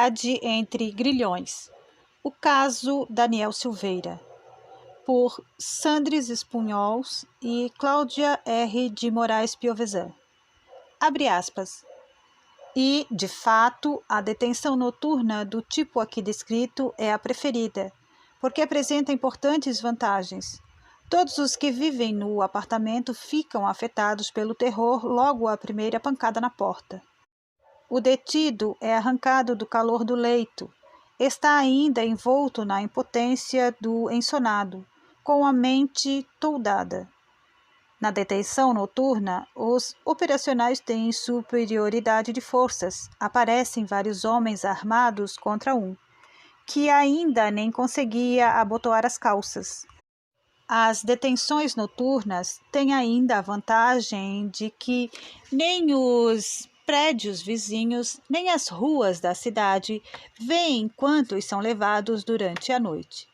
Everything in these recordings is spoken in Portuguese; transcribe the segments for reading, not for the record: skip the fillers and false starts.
Cidade entre Grilhões. O caso Daniel Silveira, por Sandris Espunhols e Cláudia R. de Moraes Piovesan. Abre aspas. E, de fato, a detenção noturna do tipo aqui descrito é a preferida, porque apresenta importantes vantagens. Todos os que vivem no apartamento ficam afetados pelo terror logo à primeira pancada na porta. O detido é arrancado do calor do leito. Está ainda envolto na impotência do ensonado, com a mente toldada. Na detenção noturna, os operacionais têm superioridade de forças. Aparecem vários homens armados contra um, que ainda nem conseguia abotoar as calças. As detenções noturnas têm ainda a vantagem de que nem os prédios vizinhos, nem as ruas da cidade veem quantos são levados durante a noite.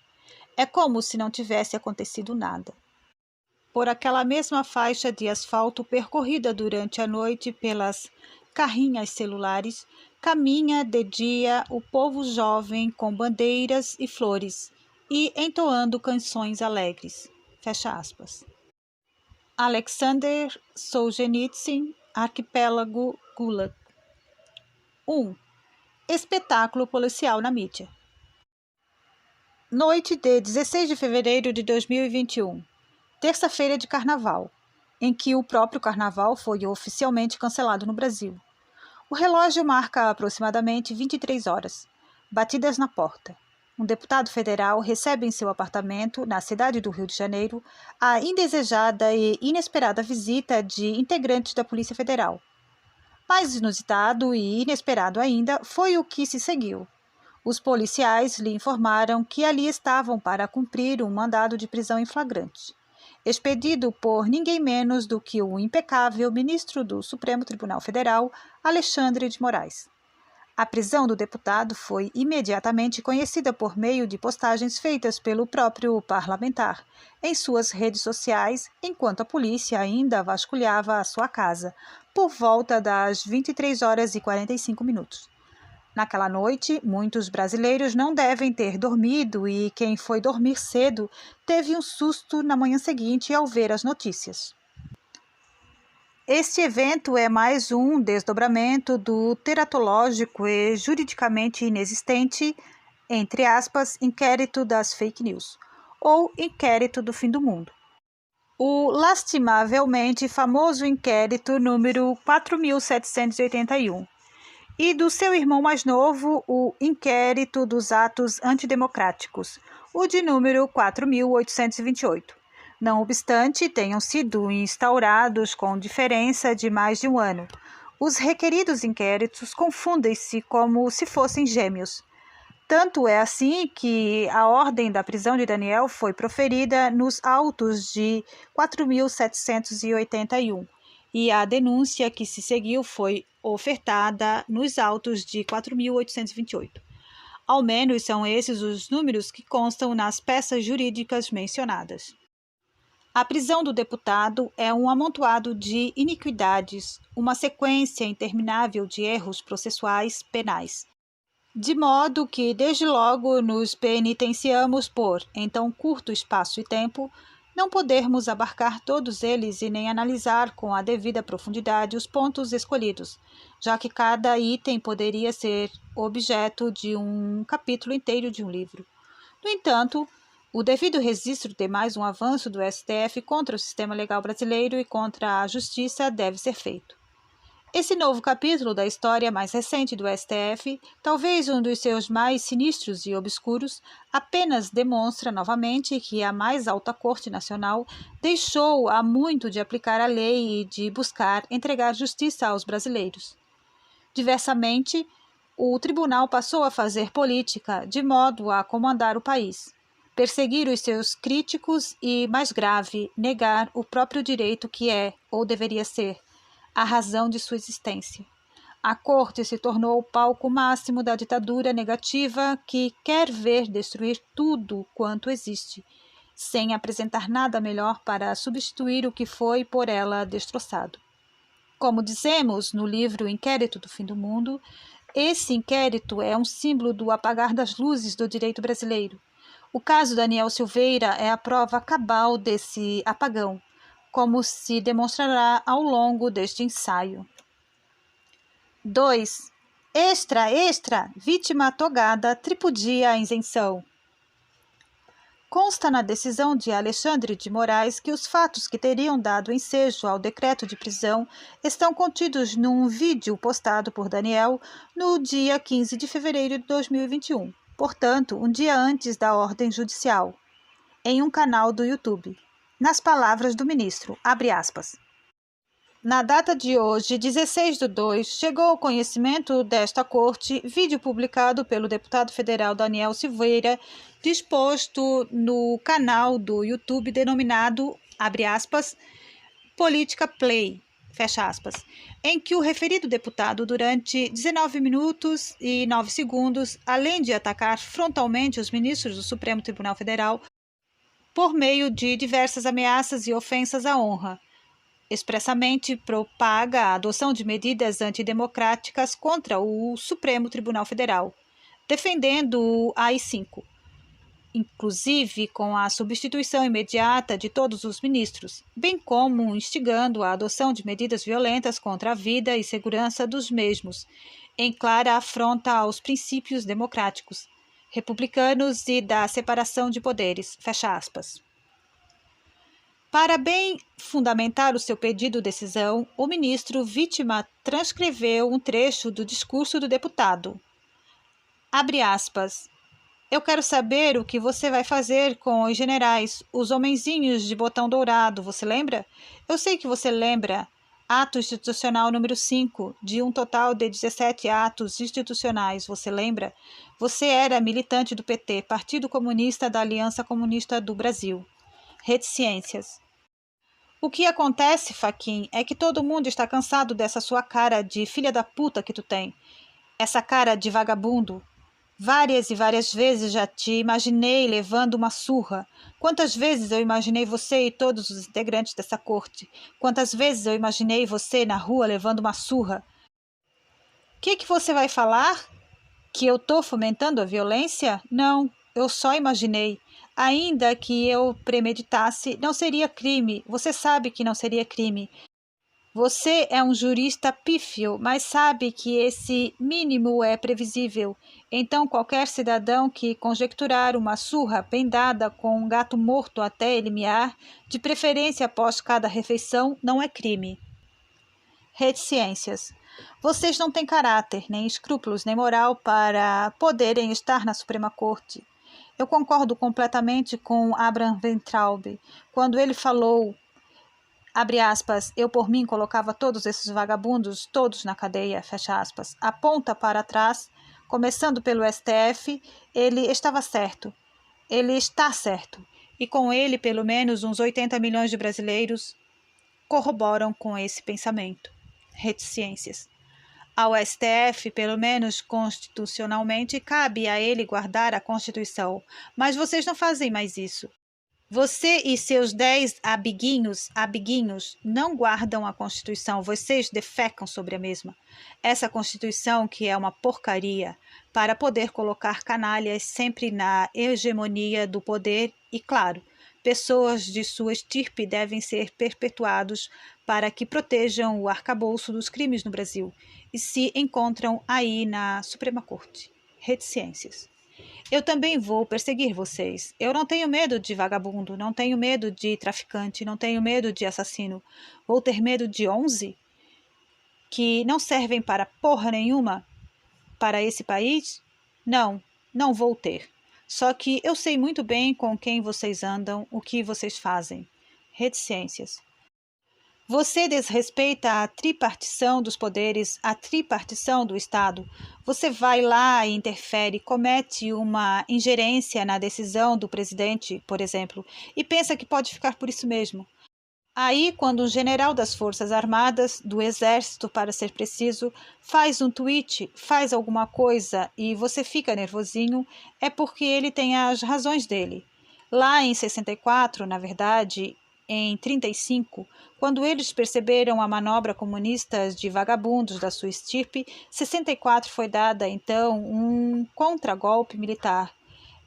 É como se não tivesse acontecido nada. Por aquela mesma faixa de asfalto percorrida durante a noite pelas carrinhas celulares, caminha de dia o povo jovem com bandeiras e flores e entoando canções alegres. Fecha aspas. Alexander Solzhenitsyn, Arquipélago Gulag. 1. Espetáculo policial na mídia. Noite de 16 de fevereiro de 2021. Terça-feira de Carnaval, em que o próprio Carnaval foi oficialmente cancelado no Brasil. O relógio marca aproximadamente 23 horas, batidas na porta. Um deputado federal recebe em seu apartamento, na cidade do Rio de Janeiro, a indesejada e inesperada visita de integrantes da Polícia Federal. Mais inusitado e inesperado ainda foi o que se seguiu. Os policiais lhe informaram que ali estavam para cumprir um mandado de prisão em flagrante, expedido por ninguém menos do que o impecável ministro do Supremo Tribunal Federal, Alexandre de Moraes. A prisão do deputado foi imediatamente conhecida por meio de postagens feitas pelo próprio parlamentar em suas redes sociais, enquanto a polícia ainda vasculhava a sua casa, por volta das 23 horas e 45 minutos. Naquela noite, muitos brasileiros não devem ter dormido e quem foi dormir cedo teve um susto na manhã seguinte ao ver as notícias. Este evento é mais um desdobramento do teratológico e juridicamente inexistente, entre aspas, inquérito das fake news, ou inquérito do fim do mundo. O lastimavelmente famoso inquérito número 4.781. E do seu irmão mais novo, o inquérito dos atos antidemocráticos, o de número 4.828. Não obstante, tenham sido instaurados com diferença de mais de um ano. Os requeridos inquéritos confundem-se como se fossem gêmeos. Tanto é assim que a ordem da prisão de Daniel foi proferida nos autos de 4.781 e a denúncia que se seguiu foi ofertada nos autos de 4.828. Ao menos são esses os números que constam nas peças jurídicas mencionadas. A prisão do deputado é um amontoado de iniquidades, uma sequência interminável de erros processuais penais. De modo que, desde logo, nos penitenciamos por, em tão curto espaço e tempo, não podermos abarcar todos eles e nem analisar com a devida profundidade os pontos escolhidos, já que cada item poderia ser objeto de um capítulo inteiro de um livro. No entanto, o devido registro de mais um avanço do STF contra o sistema legal brasileiro e contra a justiça deve ser feito. Esse novo capítulo da história mais recente do STF, talvez um dos seus mais sinistros e obscuros, apenas demonstra novamente que a mais alta Corte Nacional deixou há muito de aplicar a lei e de buscar entregar justiça aos brasileiros. Diversamente, o tribunal passou a fazer política de modo a comandar o país, perseguir os seus críticos e, mais grave, negar o próprio direito que é, ou deveria ser, a razão de sua existência. A Corte se tornou o palco máximo da ditadura negativa que quer ver destruir tudo quanto existe, sem apresentar nada melhor para substituir o que foi por ela destroçado. Como dizemos no livro Inquérito do Fim do Mundo, Esse inquérito é um símbolo do apagar das luzes do direito brasileiro. O caso Daniel Silveira é a prova cabal desse apagão, como se demonstrará ao longo deste ensaio. 2. Extra, extra! Vítima togada tripudia a isenção. Consta na decisão de Alexandre de Moraes que os fatos que teriam dado ensejo ao decreto de prisão estão contidos num vídeo postado por Daniel no dia 15 de fevereiro de 2021, portanto, um dia antes da ordem judicial, em um canal do YouTube. Nas palavras do ministro, abre aspas. Na data de hoje, 16/2, chegou ao conhecimento desta Corte vídeo publicado pelo deputado federal Daniel Silveira, disposto no canal do YouTube denominado, abre aspas, Política Play, fecha aspas, em que o referido deputado, durante 19 minutos e 9 segundos, além de atacar frontalmente os ministros do Supremo Tribunal Federal, por meio de diversas ameaças e ofensas à honra, expressamente propaga a adoção de medidas antidemocráticas contra o Supremo Tribunal Federal, defendendo o AI-5, inclusive com a substituição imediata de todos os ministros, bem como instigando a adoção de medidas violentas contra a vida e segurança dos mesmos, em clara afronta aos princípios democráticos, republicanos e da separação de poderes, fecha aspas. Para bem fundamentar o seu pedido de decisão, o ministro vítima transcreveu um trecho do discurso do deputado. Abre aspas. Eu quero saber o que você vai fazer com os generais, os homenzinhos de botão dourado, você lembra? Eu sei que você lembra. Ato institucional número 5, de um total de 17 atos institucionais, você lembra? Você era militante do PT, Partido Comunista da Aliança Comunista do Brasil. Reticências. O que acontece, Fachin, é que todo mundo está cansado dessa sua cara de filha da puta que tu tem. Essa cara de vagabundo. Várias e várias vezes já te imaginei levando uma surra. Quantas vezes eu imaginei você e todos os integrantes dessa corte? Quantas vezes eu imaginei você na rua levando uma surra? Que você vai falar? Que eu tô fomentando a violência? Não, eu só imaginei. Ainda que eu premeditasse, não seria crime. Você sabe que não seria crime. Você é um jurista pífio, mas sabe que esse mínimo é previsível. Então, qualquer cidadão que conjecturar uma surra bem dada com um gato morto até ele miar, de preferência após cada refeição, não é crime. Reticências. Vocês não têm caráter, nem escrúpulos, nem moral para poderem estar na Suprema Corte. Eu concordo completamente com Abraham Weintraub, quando ele falou, abre aspas, eu por mim colocava todos esses vagabundos, todos na cadeia, fecha aspas, aponta para trás, começando pelo STF, ele estava certo, ele está certo, e com ele pelo menos uns 80 milhões de brasileiros corroboram com esse pensamento. Reticências. Ao STF, pelo menos constitucionalmente, cabe a ele guardar a Constituição, mas vocês não fazem mais isso. Você e seus 10 abiguinhos, não guardam a Constituição, vocês defecam sobre a mesma. Essa Constituição que é uma porcaria, para poder colocar canalhas sempre na hegemonia do poder e, claro, pessoas de sua estirpe devem ser perpetuados para que protejam o arcabouço dos crimes no Brasil e se encontram aí na Suprema Corte. Reticências. Eu também vou perseguir vocês. Eu não tenho medo de vagabundo, não tenho medo de traficante, não tenho medo de assassino. Vou ter medo de 11 que não servem para porra nenhuma para esse país? Não, não vou ter. Só que eu sei muito bem com quem vocês andam, o que vocês fazem. Reticências. Você desrespeita a tripartição dos poderes, a tripartição do Estado. Você vai lá e interfere, comete uma ingerência na decisão do presidente, por exemplo, e pensa que pode ficar por isso mesmo. Aí, quando um general das Forças Armadas, do Exército, para ser preciso, faz um tweet, faz alguma coisa e você fica nervosinho, é porque ele tem as razões dele. Lá em 64, na verdade, em 1935, quando eles perceberam a manobra comunista de vagabundos da sua estirpe, 64 foi dada, então, um contragolpe militar.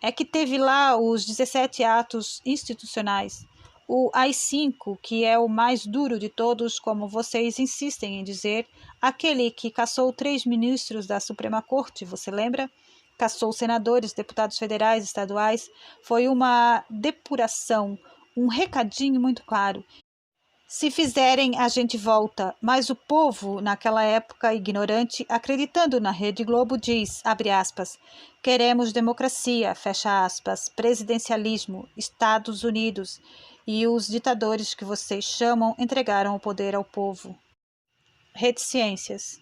É que teve lá os 17 atos institucionais. O AI-5, que é o mais duro de todos, como vocês insistem em dizer, aquele que cassou 3 ministros da Suprema Corte, você lembra? Cassou senadores, deputados federais, estaduais. Foi uma depuração, um recadinho muito claro. Se fizerem, a gente volta. Mas o povo, naquela época ignorante, acreditando na Rede Globo, diz, abre aspas, queremos democracia, fecha aspas, presidencialismo, Estados Unidos. E os ditadores que vocês chamam entregaram o poder ao povo. Reticências.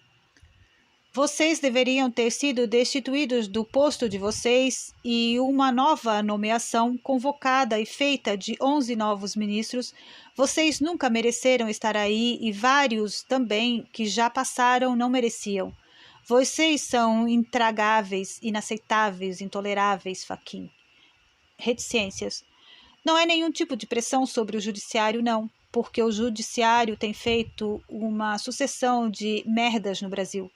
Vocês deveriam ter sido destituídos do posto de vocês e uma nova nomeação convocada e feita de 11 novos ministros. Vocês nunca mereceram estar aí e vários também que já passaram não mereciam. Vocês são intragáveis, inaceitáveis, intoleráveis, Fachin. Reticências. Não é nenhum tipo de pressão sobre o judiciário, não, porque o judiciário tem feito uma sucessão de merdas no Brasil.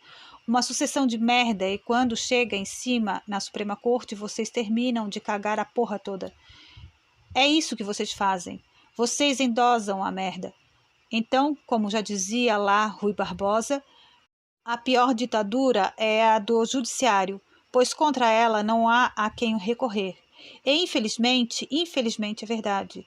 Uma sucessão de merda, e quando chega em cima na Suprema Corte, vocês terminam de cagar a porra toda. É isso que vocês fazem. Vocês endosam a merda. Então, como já dizia lá Rui Barbosa, a pior ditadura é a do judiciário, pois contra ela não há a quem recorrer. E infelizmente é verdade.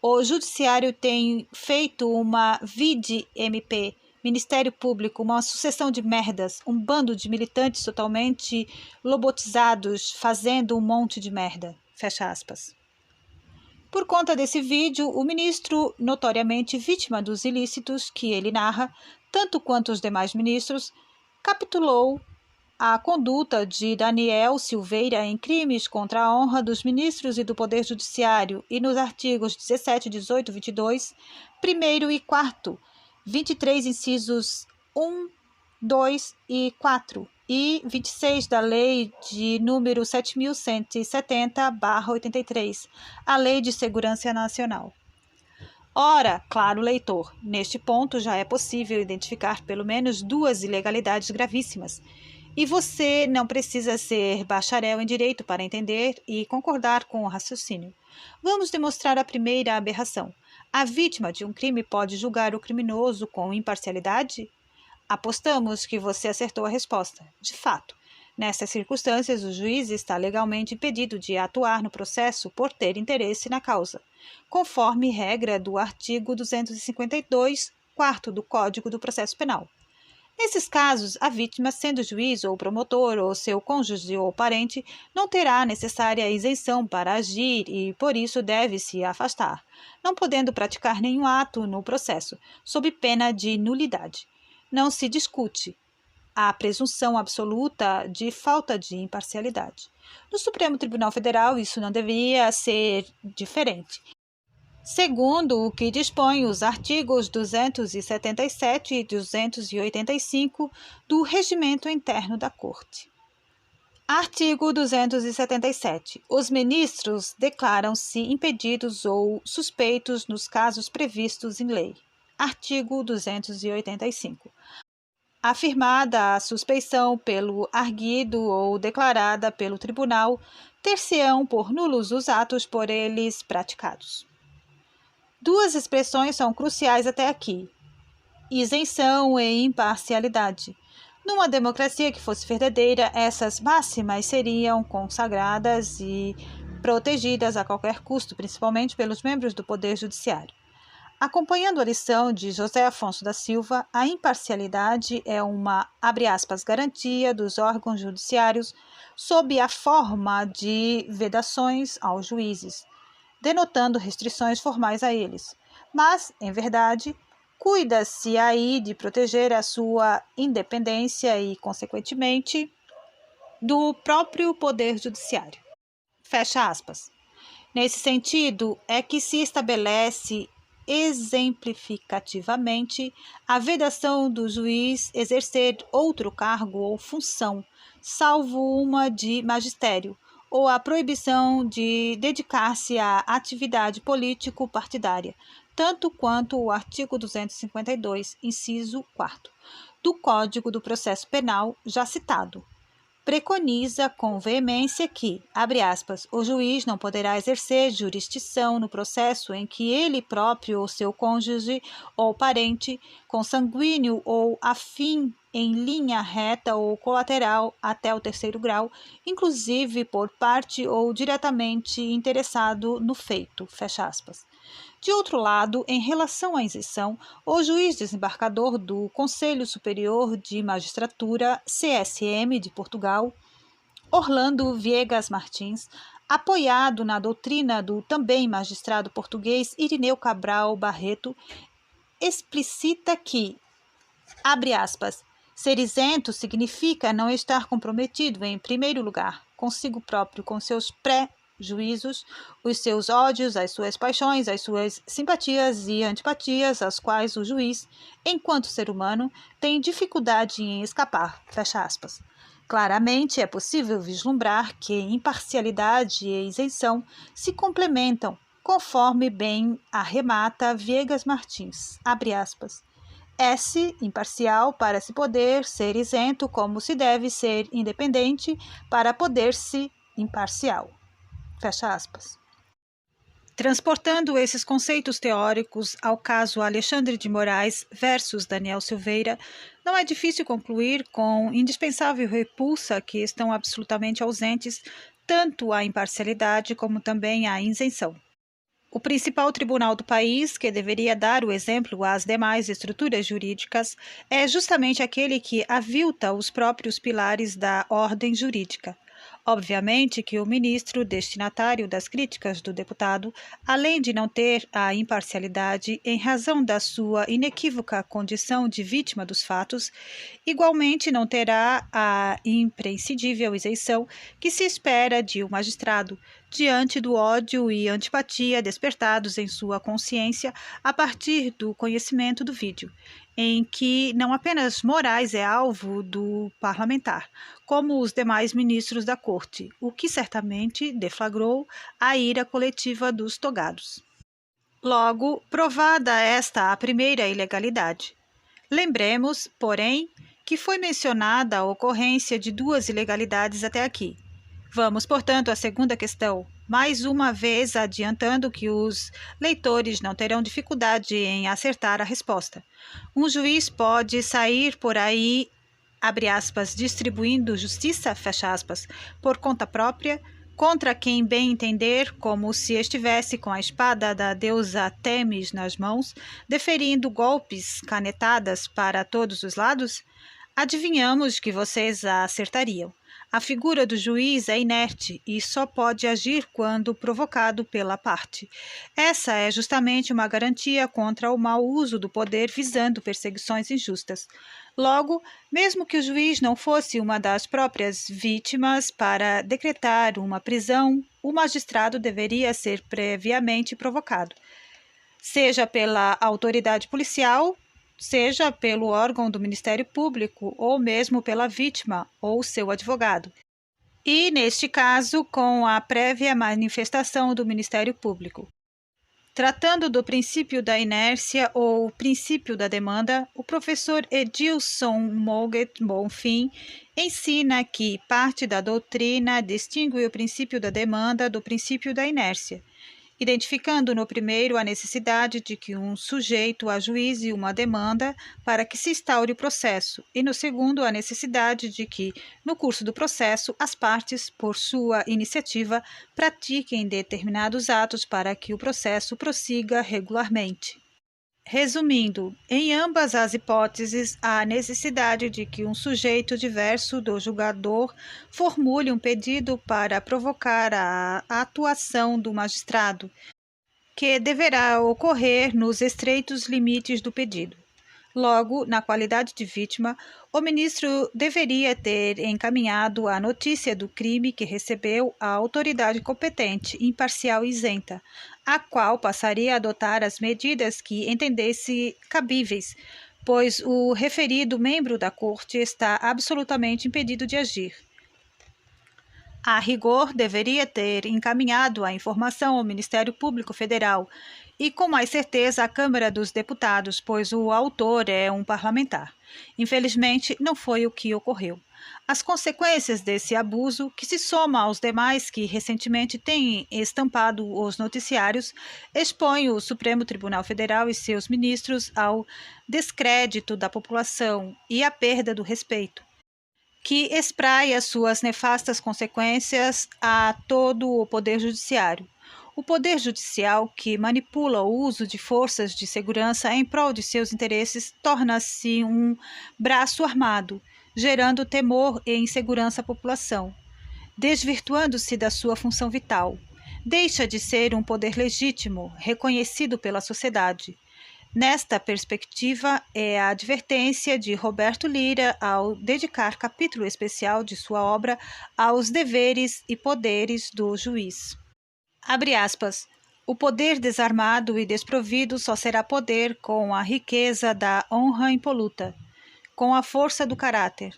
O judiciário tem feito uma VID-MP, Ministério Público, uma sucessão de merdas, um bando de militantes totalmente lobotizados fazendo um monte de merda. Fecha aspas. Por conta desse vídeo, o ministro, notoriamente vítima dos ilícitos que ele narra, tanto quanto os demais ministros, capitulou a conduta de Daniel Silveira em crimes contra a honra dos ministros e do Poder Judiciário e nos artigos 17, 18, 22, 1º e 4º, 23 incisos 1, 2 e 4 e 26 da Lei de número 7.170/83, a Lei de Segurança Nacional. Ora, claro leitor, neste ponto já é possível identificar pelo menos 2 ilegalidades gravíssimas. E você não precisa ser bacharel em direito para entender e concordar com o raciocínio. Vamos demonstrar a primeira aberração. A vítima de um crime pode julgar o criminoso com imparcialidade? Apostamos que você acertou a resposta. De fato, nessas circunstâncias, o juiz está legalmente impedido de atuar no processo por ter interesse na causa, conforme regra do artigo 252, 4º do Código do Processo Penal. Nesses casos, a vítima, sendo juiz ou promotor ou seu cônjuge ou parente, não terá a necessária isenção para agir e, por isso, deve se afastar, não podendo praticar nenhum ato no processo, sob pena de nulidade. Não se discute a presunção absoluta de falta de imparcialidade. No Supremo Tribunal Federal, isso não deveria ser diferente. Segundo o que dispõe os artigos 277 e 285 do Regimento Interno da Corte. Artigo 277. Os ministros declaram-se impedidos ou suspeitos nos casos previstos em lei. Artigo 285. Afirmada a suspeição pelo arguido ou declarada pelo tribunal, ter-se-ão por nulos os atos por eles praticados. 2 expressões são cruciais até aqui: isenção e imparcialidade. Numa democracia que fosse verdadeira, essas máximas seriam consagradas e protegidas a qualquer custo, principalmente pelos membros do Poder Judiciário. Acompanhando a lição de José Afonso da Silva, a imparcialidade é uma, abre aspas, garantia dos órgãos judiciários sob a forma de vedações aos juízes, denotando restrições formais a eles. Mas, em verdade, cuida-se aí de proteger a sua independência e, consequentemente, do próprio Poder Judiciário. Fecha aspas. Nesse sentido, é que se estabelece exemplificativamente a vedação do juiz exercer outro cargo ou função, salvo uma de magistério, ou a proibição de dedicar-se à atividade político-partidária, tanto quanto o artigo 252, inciso 4, do Código do Processo Penal, já citado, preconiza com veemência que, abre aspas, o juiz não poderá exercer jurisdição no processo em que ele próprio ou seu cônjuge ou parente, consanguíneo ou afim em linha reta ou colateral até o terceiro grau, inclusive por parte ou diretamente interessado no feito, fecha aspas. De outro lado, em relação à isenção, o juiz desembargador do Conselho Superior de Magistratura, CSM de Portugal, Orlando Viegas Martins, apoiado na doutrina do também magistrado português Irineu Cabral Barreto, explicita que, abre aspas, ser isento significa não estar comprometido, em primeiro lugar, consigo próprio, com seus pré-juízos, os seus ódios, as suas paixões, as suas simpatias e antipatias, às quais o juiz, enquanto ser humano, tem dificuldade em escapar, fecha aspas. Claramente é possível vislumbrar que imparcialidade e isenção se complementam, conforme bem arremata Viegas Martins, abre aspas. É-se imparcial para se poder ser isento, como se deve ser independente para poder-se imparcial. Fecha aspas. Transportando esses conceitos teóricos ao caso Alexandre de Moraes versus Daniel Silveira, não é difícil concluir com indispensável repulsa que estão absolutamente ausentes tanto a imparcialidade como também a isenção. O principal tribunal do país, que deveria dar o exemplo às demais estruturas jurídicas, é justamente aquele que avilta os próprios pilares da ordem jurídica. Obviamente que o ministro, destinatário das críticas do deputado, além de não ter a imparcialidade em razão da sua inequívoca condição de vítima dos fatos, igualmente não terá a imprescindível isenção que se espera de um magistrado, diante do ódio e antipatia despertados em sua consciência a partir do conhecimento do vídeo, em que não apenas Moraes é alvo do parlamentar, como os demais ministros da corte, o que certamente deflagrou a ira coletiva dos togados. Logo, provada esta a primeira ilegalidade. Lembremos, porém, que foi mencionada a ocorrência de duas ilegalidades até aqui. Vamos, portanto, à segunda questão, mais uma vez adiantando que os leitores não terão dificuldade em acertar a resposta. Um juiz pode sair por aí, abre aspas, distribuindo justiça, fecha aspas, por conta própria, contra quem bem entender, como se estivesse com a espada da deusa Temis nas mãos, deferindo golpes, canetadas para todos os lados? Adivinhamos que vocês acertariam. A figura do juiz é inerte e só pode agir quando provocado pela parte. Essa é justamente uma garantia contra o mau uso do poder visando perseguições injustas. Logo, mesmo que o juiz não fosse uma das próprias vítimas, para decretar uma prisão, o magistrado deveria ser previamente provocado, seja pela autoridade policial, seja pelo órgão do Ministério Público ou mesmo pela vítima ou seu advogado. E, neste caso, com a prévia manifestação do Ministério Público. Tratando do princípio da inércia ou princípio da demanda, o professor Edilson Moget Bonfim ensina que parte da doutrina distingue o princípio da demanda do princípio da inércia, identificando no primeiro a necessidade de que um sujeito ajuize uma demanda para que se instaure o processo, e no segundo a necessidade de que, no curso do processo, as partes, por sua iniciativa, pratiquem determinados atos para que o processo prossiga regularmente. Resumindo, em ambas as hipóteses, há necessidade de que um sujeito diverso do julgador formule um pedido para provocar a atuação do magistrado, que deverá ocorrer nos estreitos limites do pedido. Logo, na qualidade de vítima, o ministro deveria ter encaminhado a notícia do crime que recebeu à autoridade competente, imparcial e isenta, a qual passaria a adotar as medidas que entendesse cabíveis, pois o referido membro da corte está absolutamente impedido de agir. A rigor, deveria ter encaminhado a informação ao Ministério Público Federal e, com mais certeza, à Câmara dos Deputados, pois o autor é um parlamentar. Infelizmente, não foi o que ocorreu. As consequências desse abuso, que se soma aos demais que recentemente têm estampado os noticiários, expõe o Supremo Tribunal Federal e seus ministros ao descrédito da população e à perda do respeito, que espraia suas nefastas consequências a todo o Poder Judiciário. O Poder Judicial, que manipula o uso de forças de segurança em prol de seus interesses, torna-se um braço armado, gerando temor e insegurança à população, desvirtuando-se da sua função vital. Deixa de ser um poder legítimo, reconhecido pela sociedade. Nesta perspectiva, é a advertência de Roberto Lira ao dedicar capítulo especial de sua obra aos deveres e poderes do juiz. Abre aspas. O poder desarmado e desprovido só será poder com a riqueza da honra impoluta, com a força do caráter.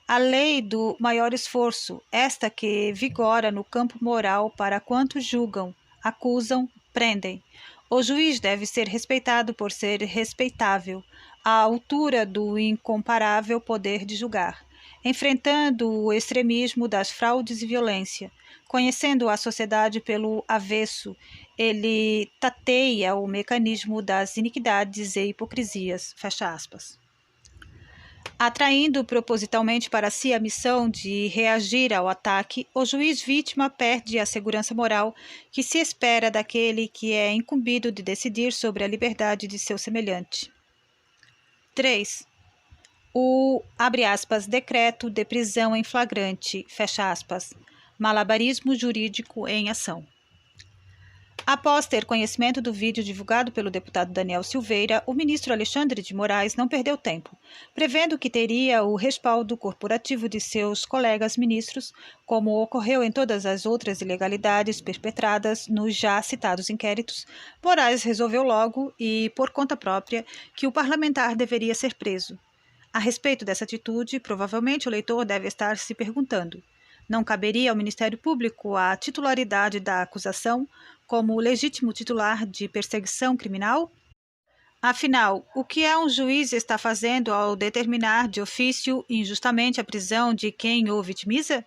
A lei do maior esforço, esta que vigora no campo moral para quantos julgam, acusam, prendem. O juiz deve ser respeitado por ser respeitável, à altura do incomparável poder de julgar, enfrentando o extremismo das fraudes e violência. Conhecendo a sociedade pelo avesso, ele tateia o mecanismo das iniquidades e hipocrisias. Fecha aspas. Atraindo propositalmente para si a missão de reagir ao ataque, o juiz vítima perde a segurança moral que se espera daquele que é incumbido de decidir sobre a liberdade de seu semelhante. 3. O, abre aspas, decreto de prisão em flagrante, fecha aspas, malabarismo jurídico em ação. Após ter conhecimento do vídeo divulgado pelo deputado Daniel Silveira, o ministro Alexandre de Moraes não perdeu tempo, prevendo que teria o respaldo corporativo de seus colegas ministros, como ocorreu em todas as outras ilegalidades perpetradas nos já citados inquéritos. Moraes resolveu logo e, por conta própria, que o parlamentar deveria ser preso. A respeito dessa atitude, provavelmente o leitor deve estar se perguntando: não caberia ao Ministério Público a titularidade da acusação como legítimo titular de perseguição criminal? Afinal, o que um juiz está fazendo ao determinar de ofício injustamente a prisão de quem o vitimiza?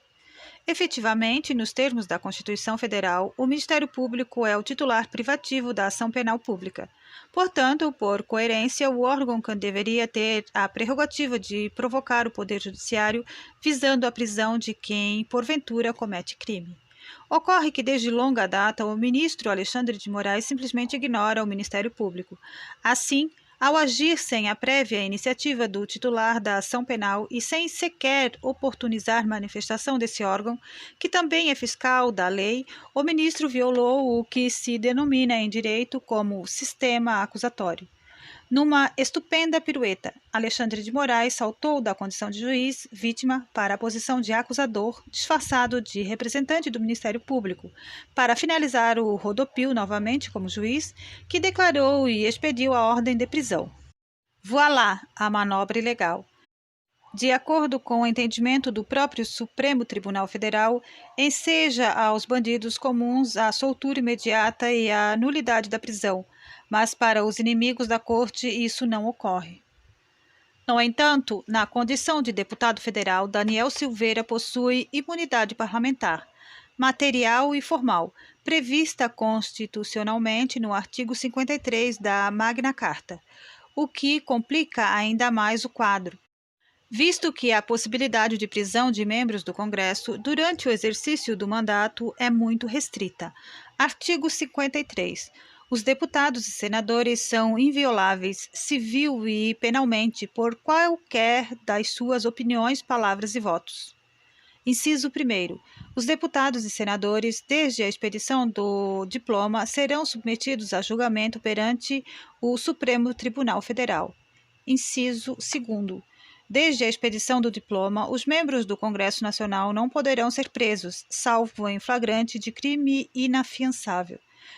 Efetivamente, nos termos da Constituição Federal, o Ministério Público é o titular privativo da ação penal pública. Portanto, por coerência, o órgão que deveria ter a prerrogativa de provocar o Poder Judiciário visando a prisão de quem, porventura, comete crime. Ocorre que, desde longa data, o ministro Alexandre de Moraes simplesmente ignora o Ministério Público. Assim, ao agir sem a prévia iniciativa do titular da ação penal e sem sequer oportunizar manifestação desse órgão, que também é fiscal da lei, o ministro violou o que se denomina em direito como sistema acusatório. Numa estupenda pirueta, Alexandre de Moraes saltou da condição de juiz, vítima, para a posição de acusador, disfarçado de representante do Ministério Público, para finalizar o rodopio novamente como juiz, que declarou e expediu a ordem de prisão. Voilá, a manobra ilegal. De acordo com o entendimento do próprio Supremo Tribunal Federal, enseja aos bandidos comuns a soltura imediata e a nulidade da prisão, mas para os inimigos da corte isso não ocorre. No entanto, na condição de deputado federal, Daniel Silveira possui imunidade parlamentar, material e formal, prevista constitucionalmente no artigo 53 da Magna Carta, o que complica ainda mais o quadro, visto que a possibilidade de prisão de membros do Congresso durante o exercício do mandato é muito restrita. Artigo 53. Os deputados e senadores são invioláveis civil e penalmente por qualquer das suas opiniões, palavras e votos. Inciso 1º. Os deputados e senadores, desde a expedição do diploma, serão submetidos a julgamento perante o Supremo Tribunal Federal. Inciso 2º. Desde a expedição do diploma, os membros do Congresso Nacional não poderão ser presos, salvo em flagrante de crime inafiançável.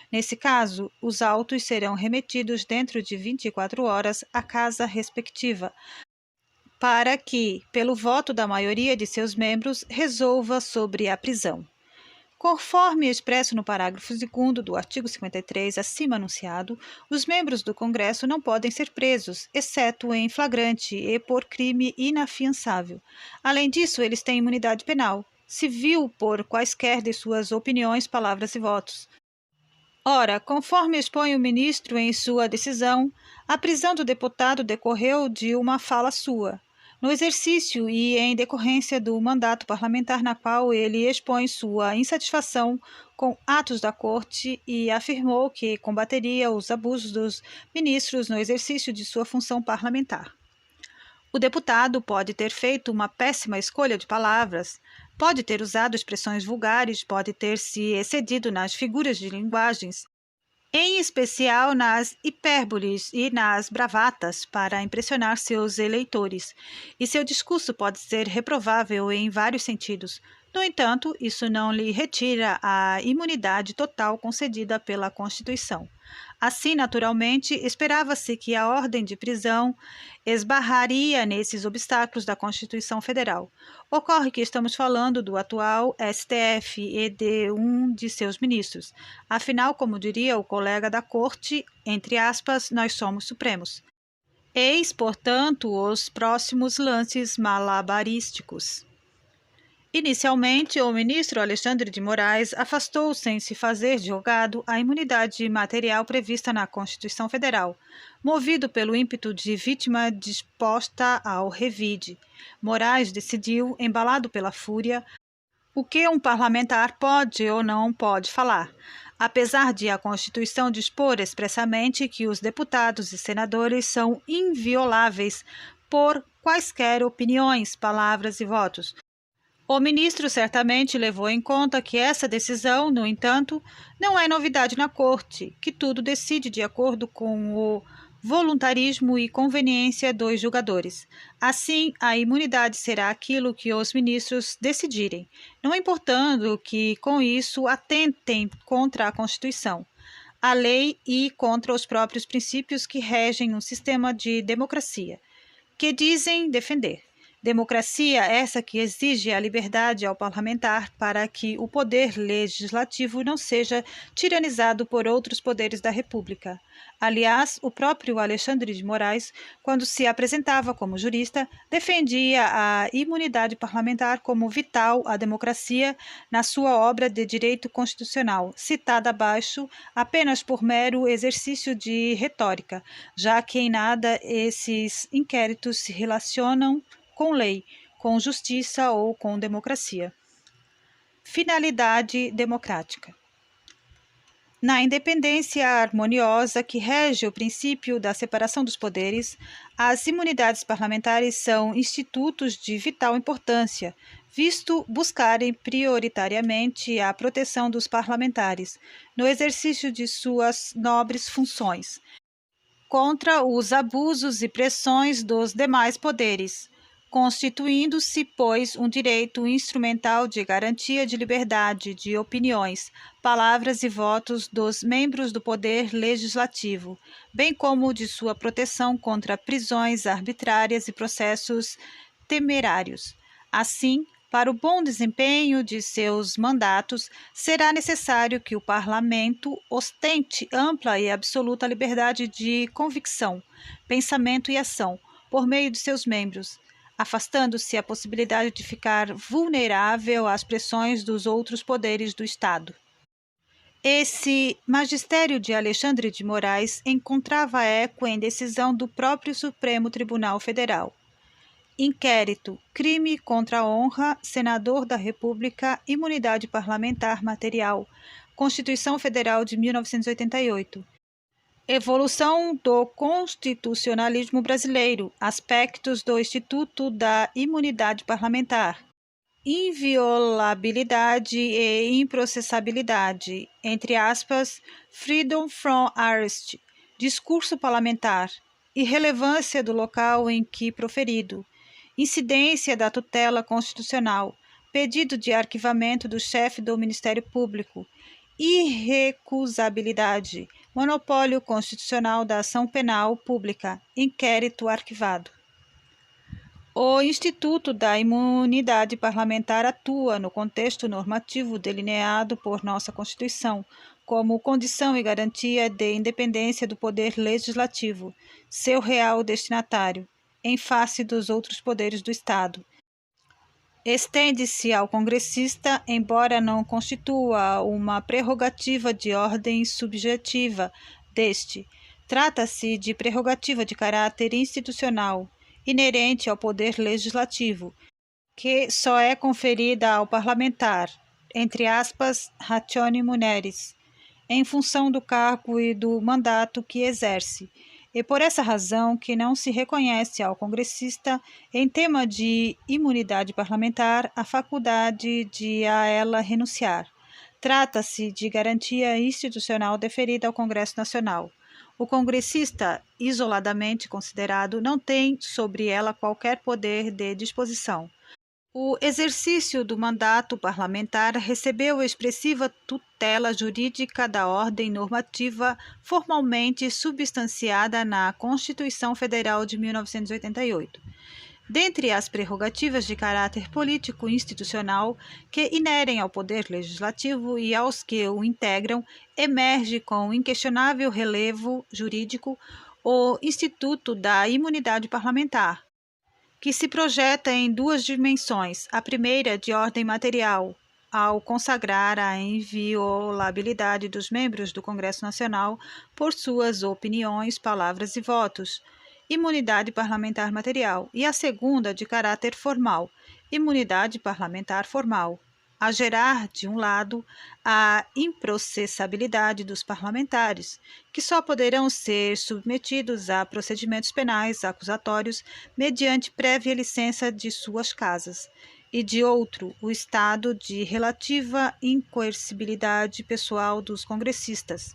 Nesse caso, os autos serão remetidos dentro de 24 horas à casa respectiva, para que, pelo voto da maioria de seus membros, resolva sobre a prisão. Conforme expresso no parágrafo 2º do artigo 53 acima anunciado, os membros do Congresso não podem ser presos, exceto em flagrante e por crime inafiançável. Além disso, eles têm imunidade penal, civil por quaisquer de suas opiniões, palavras e votos. Ora, conforme expõe o ministro em sua decisão, a prisão do deputado decorreu de uma fala sua, no exercício e em decorrência do mandato parlamentar na qual ele expõe sua insatisfação com atos da Corte e afirmou que combateria os abusos dos ministros no exercício de sua função parlamentar. O deputado pode ter feito uma péssima escolha de palavras, pode ter usado expressões vulgares, pode ter se excedido nas figuras de linguagens, em especial nas hipérboles e nas bravatas para impressionar seus eleitores, e seu discurso pode ser reprovável em vários sentidos. No entanto, isso não lhe retira a imunidade total concedida pela Constituição. Assim, naturalmente, esperava-se que a ordem de prisão esbarraria nesses obstáculos da Constituição Federal. Ocorre que estamos falando do atual STF e de um de seus ministros. Afinal, como diria o colega da Corte, entre aspas, nós somos supremos. Eis, portanto, os próximos lances malabarísticos. Inicialmente, o ministro Alexandre de Moraes afastou, sem se fazer de rogado, a imunidade material prevista na Constituição Federal, movido pelo ímpeto de vítima disposta ao revide. Moraes decidiu, embalado pela fúria, o que um parlamentar pode ou não pode falar, apesar de a Constituição dispor expressamente que os deputados e senadores são invioláveis por quaisquer opiniões, palavras e votos. O ministro certamente levou em conta que essa decisão, no entanto, não é novidade na Corte, que tudo decide de acordo com o voluntarismo e conveniência dos julgadores. Assim, a imunidade será aquilo que os ministros decidirem, não importando que, com isso, atentem contra a Constituição, a lei e contra os próprios princípios que regem um sistema de democracia, que dizem defender. Democracia essa que exige a liberdade ao parlamentar para que o poder legislativo não seja tiranizado por outros poderes da República. Aliás, o próprio Alexandre de Moraes, quando se apresentava como jurista, defendia a imunidade parlamentar como vital à democracia na sua obra de direito constitucional, citada abaixo apenas por mero exercício de retórica, já que em nada esses inquéritos se relacionam com lei, com justiça ou com democracia. Finalidade democrática. Na independência harmoniosa que rege o princípio da separação dos poderes, as imunidades parlamentares são institutos de vital importância, visto buscarem prioritariamente a proteção dos parlamentares, no exercício de suas nobres funções, contra os abusos e pressões dos demais poderes, constituindo-se, pois, um direito instrumental de garantia de liberdade de opiniões, palavras e votos dos membros do Poder Legislativo, bem como de sua proteção contra prisões arbitrárias e processos temerários. Assim, para o bom desempenho de seus mandatos, será necessário que o Parlamento ostente ampla e absoluta liberdade de convicção, pensamento e ação, por meio de seus membros, afastando-se a possibilidade de ficar vulnerável às pressões dos outros poderes do Estado. Esse magistério de Alexandre de Moraes encontrava eco em decisão do próprio Supremo Tribunal Federal. Inquérito, crime contra a honra, senador da República, imunidade parlamentar material, Constituição Federal de 1988. Evolução do constitucionalismo brasileiro, aspectos do Instituto da Imunidade Parlamentar, inviolabilidade e improcessabilidade, entre aspas, freedom from arrest, discurso parlamentar, irrelevância do local em que proferido, incidência da tutela constitucional, pedido de arquivamento do chefe do Ministério Público, irrecusabilidade, monopólio constitucional da ação penal pública, inquérito arquivado. O Instituto da Imunidade Parlamentar atua no contexto normativo delineado por nossa Constituição, como condição e garantia de independência do poder legislativo, seu real destinatário, em face dos outros poderes do Estado. Estende-se ao congressista, embora não constitua uma prerrogativa de ordem subjetiva deste. Trata-se de prerrogativa de caráter institucional, inerente ao poder legislativo, que só é conferida ao parlamentar, entre aspas, ratione muneris, em função do cargo e do mandato que exerce, e por essa razão que não se reconhece ao congressista, em tema de imunidade parlamentar, a faculdade de a ela renunciar. Trata-se de garantia institucional deferida ao Congresso Nacional. O congressista, isoladamente considerado, não tem sobre ela qualquer poder de disposição. O exercício do mandato parlamentar recebeu expressiva tutela jurídica da ordem normativa formalmente substanciada na Constituição Federal de 1988. Dentre as prerrogativas de caráter político institucional que inerem ao poder legislativo e aos que o integram, emerge com inquestionável relevo jurídico o Instituto da Imunidade Parlamentar, que se projeta em duas dimensões. A primeira, de ordem material, ao consagrar a inviolabilidade dos membros do Congresso Nacional por suas opiniões, palavras e votos, imunidade parlamentar material, e a segunda, de caráter formal, imunidade parlamentar formal, a gerar, de um lado, a improcessabilidade dos parlamentares, que só poderão ser submetidos a procedimentos penais acusatórios mediante prévia licença de suas casas, e de outro, o estado de relativa incoercibilidade pessoal dos congressistas,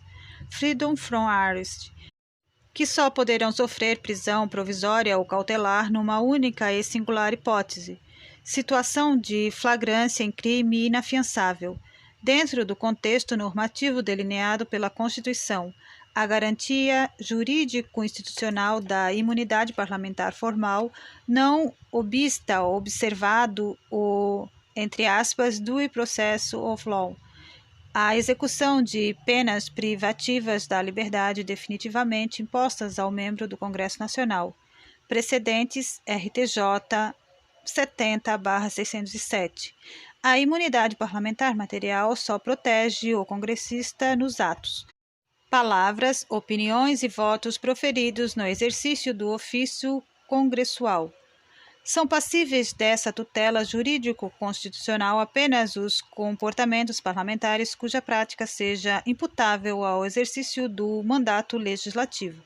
freedom from arrest, que só poderão sofrer prisão provisória ou cautelar numa única e singular hipótese, situação de flagrância em crime inafiançável, dentro do contexto normativo delineado pela Constituição, a garantia jurídico-institucional da imunidade parlamentar formal, não obsta observado o, entre aspas, due process of law, a execução de penas privativas da liberdade definitivamente impostas ao membro do Congresso Nacional. Precedentes RTJ 70/607. A imunidade parlamentar material só protege o congressista nos atos, palavras, opiniões e votos proferidos no exercício do ofício congressual. São passíveis dessa tutela jurídico-constitucional apenas os comportamentos parlamentares cuja prática seja imputável ao exercício do mandato legislativo.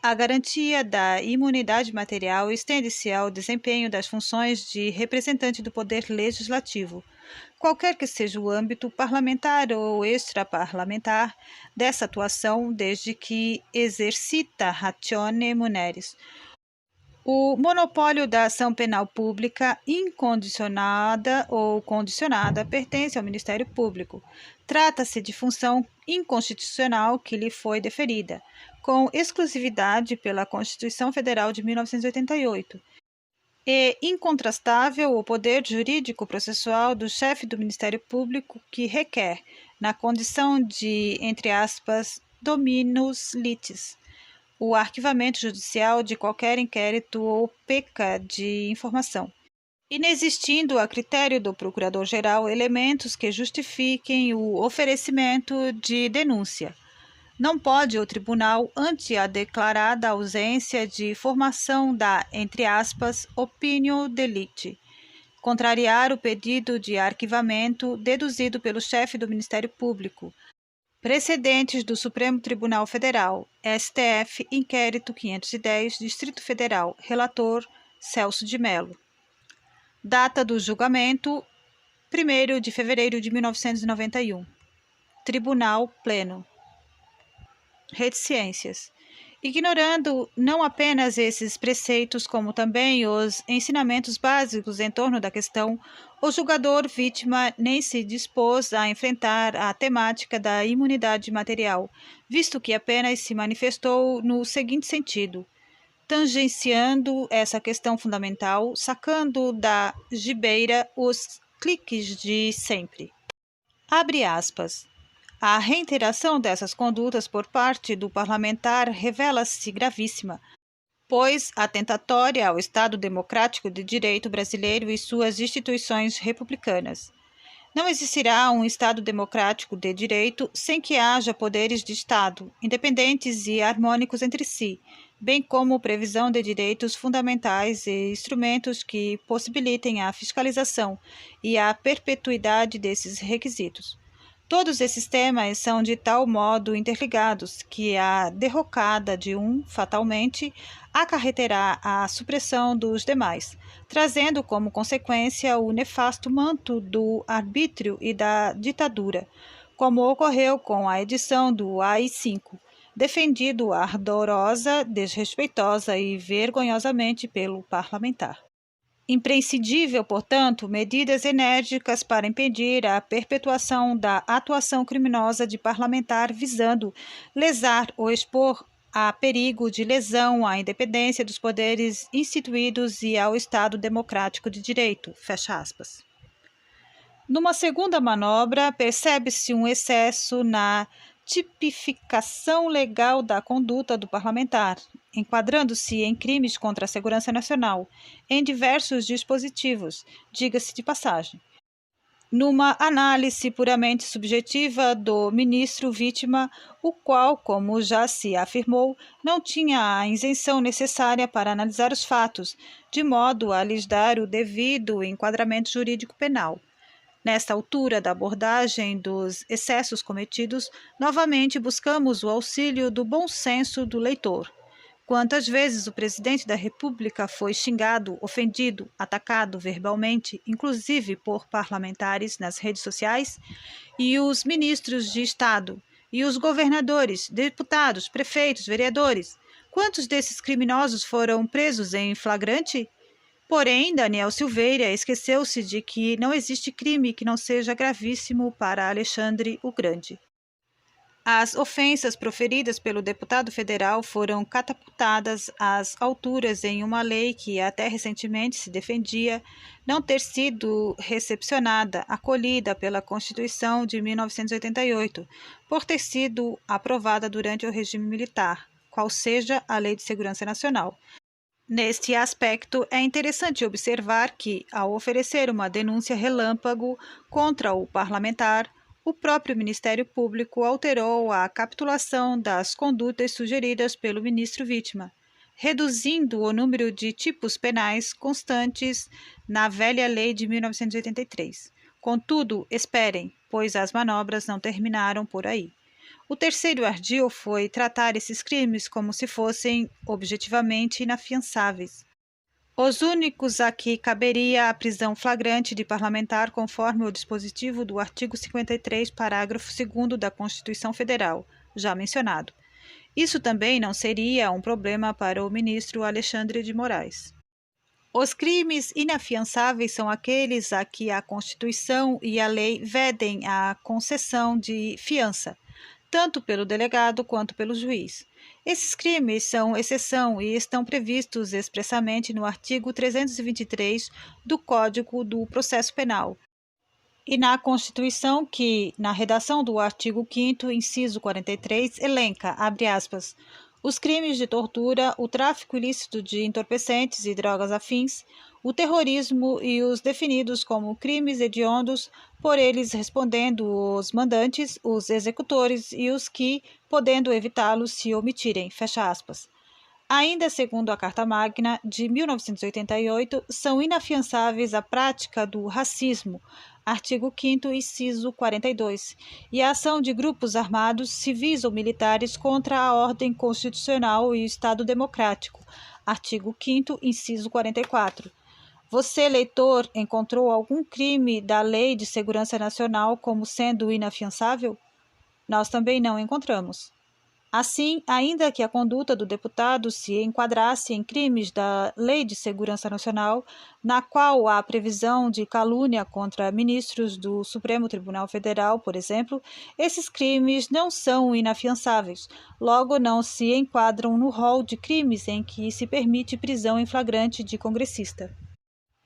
A garantia da imunidade material estende-se ao desempenho das funções de representante do poder legislativo, qualquer que seja o âmbito parlamentar ou extraparlamentar dessa atuação, desde que exercita ratione muneris. O monopólio da ação penal pública incondicionada ou condicionada pertence ao Ministério Público. Trata-se de função inconstitucional que lhe foi deferida, com exclusividade pela Constituição Federal de 1988. É incontrastável o poder jurídico-processual do chefe do Ministério Público que requer, na condição de, entre aspas, dominus litis, o arquivamento judicial de qualquer inquérito ou peca de informação, inexistindo a critério do Procurador-Geral elementos que justifiquem o oferecimento de denúncia. Não pode o tribunal, ante a declarada ausência de formação da, entre aspas, opinio delicti, contrariar o pedido de arquivamento deduzido pelo chefe do Ministério Público. Precedentes do Supremo Tribunal Federal, STF, Inquérito 510, Distrito Federal, Relator Celso de Mello. Data do julgamento, 1º de fevereiro de 1991. Tribunal Pleno. Reticências. Ignorando não apenas esses preceitos, como também os ensinamentos básicos em torno da questão, o julgador vítima nem se dispôs a enfrentar a temática da imunidade material, visto que apenas se manifestou no seguinte sentido: tangenciando essa questão fundamental, sacando da gibeira os cliques de sempre. Abre aspas. A reiteração dessas condutas por parte do parlamentar revela-se gravíssima, pois atentatória ao Estado Democrático de Direito brasileiro e suas instituições republicanas. Não existirá um Estado democrático de direito sem que haja poderes de Estado, independentes e harmônicos entre si, bem como previsão de direitos fundamentais e instrumentos que possibilitem a fiscalização e a perpetuidade desses requisitos. Todos esses temas são de tal modo interligados que a derrocada de um, fatalmente, acarreterá a supressão dos demais, trazendo como consequência o nefasto manto do arbítrio e da ditadura, como ocorreu com a edição do AI-5, defendido ardorosa, desrespeitosa e vergonhosamente pelo parlamentar. Imprescindível, portanto, medidas enérgicas para impedir a perpetuação da atuação criminosa de parlamentar visando lesar ou expor a perigo de lesão à independência dos poderes instituídos e ao Estado democrático de direito. Fecha aspas. Numa segunda manobra, percebe-se um excesso na tipificação legal da conduta do parlamentar, enquadrando-se em crimes contra a segurança nacional, em diversos dispositivos, diga-se de passagem. Numa análise puramente subjetiva do ministro vítima, o qual, como já se afirmou, não tinha a isenção necessária para analisar os fatos, de modo a lhes dar o devido enquadramento jurídico penal. Nesta altura da abordagem dos excessos cometidos, novamente buscamos o auxílio do bom senso do leitor. Quantas vezes o presidente da República foi xingado, ofendido, atacado verbalmente, inclusive por parlamentares nas redes sociais, e os ministros de Estado, e os governadores, deputados, prefeitos, vereadores, quantos desses criminosos foram presos em flagrante? Porém, Daniel Silveira esqueceu-se de que não existe crime que não seja gravíssimo para Alexandre o Grande. As ofensas proferidas pelo deputado federal foram catapultadas às alturas em uma lei que até recentemente se defendia não ter sido recepcionada, acolhida pela Constituição de 1988, por ter sido aprovada durante o regime militar, qual seja a Lei de Segurança Nacional. Neste aspecto, é interessante observar que, ao oferecer uma denúncia relâmpago contra o parlamentar, o próprio Ministério Público alterou a capitulação das condutas sugeridas pelo ministro vítima, reduzindo o número de tipos penais constantes na velha lei de 1983. Contudo, esperem, pois as manobras não terminaram por aí. O terceiro ardil foi tratar esses crimes como se fossem objetivamente inafiançáveis. Os únicos a que caberia a prisão flagrante de parlamentar conforme o dispositivo do artigo 53, parágrafo 2º da Constituição Federal, já mencionado. Isso também não seria um problema para o ministro Alexandre de Moraes. Os crimes inafiançáveis são aqueles a que a Constituição e a lei vedem a concessão de fiança, tanto pelo delegado quanto pelo juiz. Esses crimes são exceção e estão previstos expressamente no artigo 323 do Código do Processo Penal e na Constituição que, na redação do artigo 5º, inciso 43, elenca, abre aspas, os crimes de tortura, o tráfico ilícito de entorpecentes e drogas afins, o terrorismo e os definidos como crimes hediondos, por eles respondendo os mandantes, os executores e os que, podendo evitá-los, se omitirem. Fecha aspas. Ainda segundo a Carta Magna de 1988, são inafiançáveis a prática do racismo, artigo 5º, inciso 42, e a ação de grupos armados, civis ou militares contra a ordem constitucional e o Estado democrático, artigo 5º, inciso 44. Você, leitor, encontrou algum crime da Lei de Segurança Nacional como sendo inafiançável? Nós também não encontramos. Assim, ainda que a conduta do deputado se enquadrasse em crimes da Lei de Segurança Nacional, na qual há previsão de calúnia contra ministros do Supremo Tribunal Federal, por exemplo, esses crimes não são inafiançáveis, logo não se enquadram no rol de crimes em que se permite prisão em flagrante de congressista.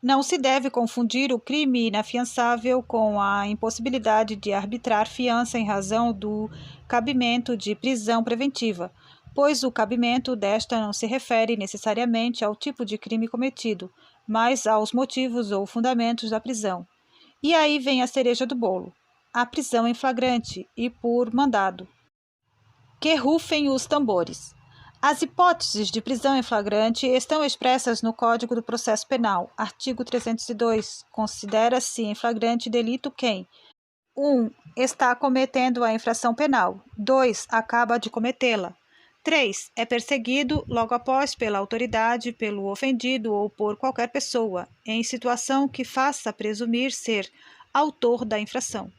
Não se deve confundir o crime inafiançável com a impossibilidade de arbitrar fiança em razão do cabimento de prisão preventiva, pois o cabimento desta não se refere necessariamente ao tipo de crime cometido, mas aos motivos ou fundamentos da prisão. E aí vem a cereja do bolo: a prisão em flagrante e por mandado. Que rufem os tambores. As hipóteses de prisão em flagrante estão expressas no Código do Processo Penal, artigo 302. Considera-se em flagrante delito quem: 1. Está cometendo a infração penal. 2. Acaba de cometê-la. 3. É perseguido logo após pela autoridade, pelo ofendido ou por qualquer pessoa, em situação que faça presumir ser autor da infração.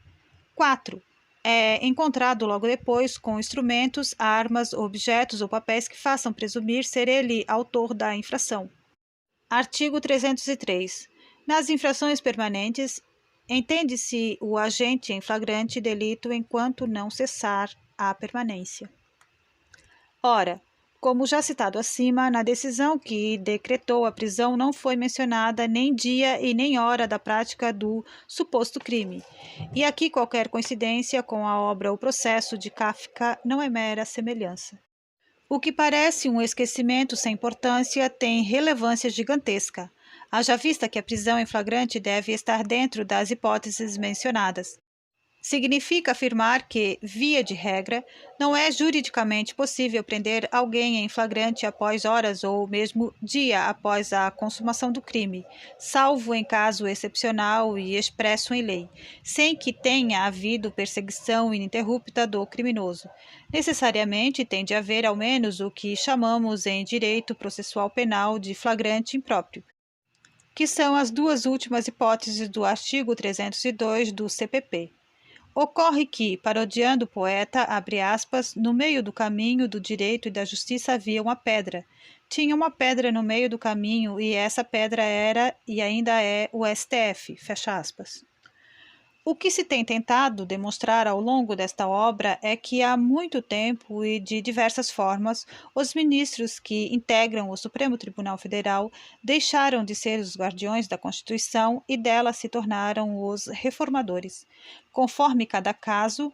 4. É encontrado logo depois com instrumentos, armas, objetos ou papéis que façam presumir ser ele autor da infração. Artigo 303. Nas infrações permanentes, entende-se o agente em flagrante delito enquanto não cessar a permanência. Ora, como já citado acima, na decisão que decretou a prisão não foi mencionada nem dia e nem hora da prática do suposto crime. E aqui qualquer coincidência com a obra O Processo de Kafka não é mera semelhança. O que parece um esquecimento sem importância tem relevância gigantesca, haja vista que a prisão em flagrante deve estar dentro das hipóteses mencionadas. Significa afirmar que, via de regra, não é juridicamente possível prender alguém em flagrante após horas ou mesmo dia após a consumação do crime, salvo em caso excepcional e expresso em lei, sem que tenha havido perseguição ininterrupta do criminoso. Necessariamente tem de haver ao menos o que chamamos em direito processual penal de flagrante impróprio, que são as duas últimas hipóteses do artigo 302 do CPP. Ocorre que, parodiando o poeta, abre aspas, no meio do caminho do direito e da justiça havia uma pedra. Tinha uma pedra no meio do caminho e essa pedra era e ainda é o STF, fecha aspas. O que se tem tentado demonstrar ao longo desta obra é que há muito tempo e de diversas formas, os ministros que integram o Supremo Tribunal Federal deixaram de ser os guardiões da Constituição e dela se tornaram os reformadores, conforme cada caso,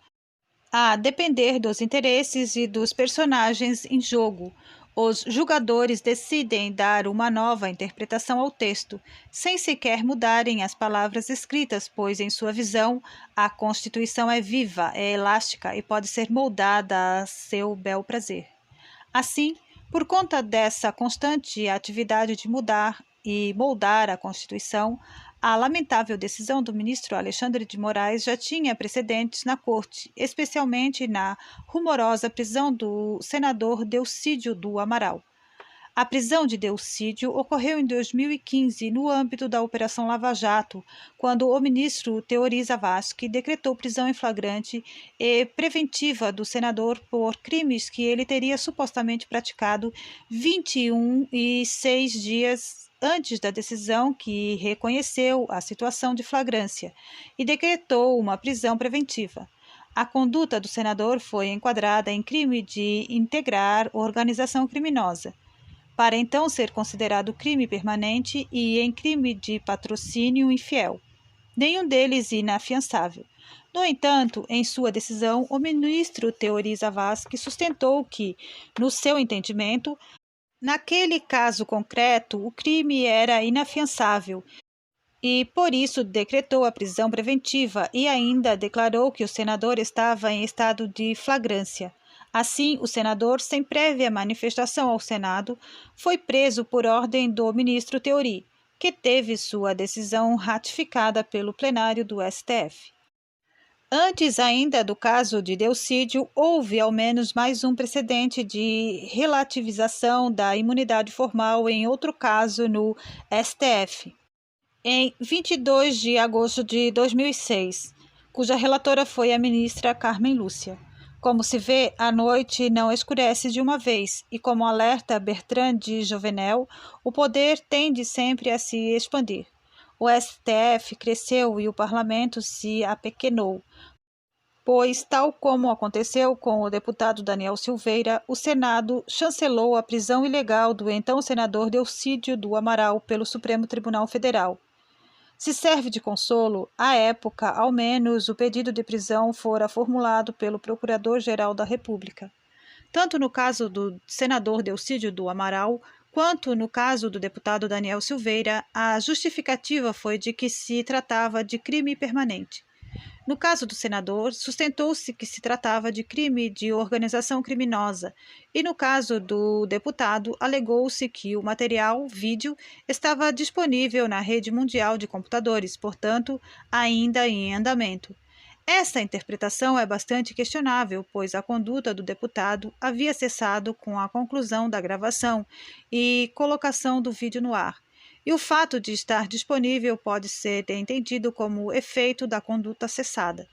a depender dos interesses e dos personagens em jogo. Os julgadores decidem dar uma nova interpretação ao texto, sem sequer mudarem as palavras escritas, pois, em sua visão, a Constituição é viva, é elástica e pode ser moldada a seu bel prazer. Assim, por conta dessa constante atividade de mudar e moldar a Constituição, a lamentável decisão do ministro Alexandre de Moraes já tinha precedentes na Corte, especialmente na rumorosa prisão do senador Delcídio do Amaral. A prisão de Delcídio ocorreu em 2015, no âmbito da Operação Lava Jato, quando o ministro Teori Zavascki decretou prisão em flagrante e preventiva do senador por crimes que ele teria supostamente praticado 21 e 6 dias antes da decisão que reconheceu a situação de flagrância e decretou uma prisão preventiva. A conduta do senador foi enquadrada em crime de integrar organização criminosa, para então ser considerado crime permanente, e em crime de patrocínio infiel, nenhum deles inafiançável. No entanto, em sua decisão, o ministro Teori Zavascki sustentou que, no seu entendimento, naquele caso concreto, o crime era inafiançável e, por isso, decretou a prisão preventiva e ainda declarou que o senador estava em estado de flagrância. Assim, o senador, sem prévia manifestação ao Senado, foi preso por ordem do ministro Teori, que teve sua decisão ratificada pelo plenário do STF. Antes ainda do caso de Delcídio, houve ao menos mais um precedente de relativização da imunidade formal em outro caso no STF, em 22 de agosto de 2006, cuja relatora foi a ministra Carmen Lúcia. Como se vê, a noite não escurece de uma vez, e como alerta Bertrand de Jouvenel, o poder tende sempre a se expandir. O STF cresceu e o parlamento se apequenou, pois, tal como aconteceu com o deputado Daniel Silveira, o Senado chancelou a prisão ilegal do então senador Delcídio do Amaral pelo Supremo Tribunal Federal. Se serve de consolo, à época, ao menos, o pedido de prisão fora formulado pelo Procurador-Geral da República. Tanto no caso do senador Delcídio do Amaral, quanto no caso do deputado Daniel Silveira, a justificativa foi de que se tratava de crime permanente. No caso do senador, sustentou-se que se tratava de crime de organização criminosa, e no caso do deputado, alegou-se que o material, vídeo, estava disponível na rede mundial de computadores, portanto, ainda em andamento. Essa interpretação é bastante questionável, pois a conduta do deputado havia cessado com a conclusão da gravação e colocação do vídeo no ar. E o fato de estar disponível pode ser entendido como efeito da conduta cessada,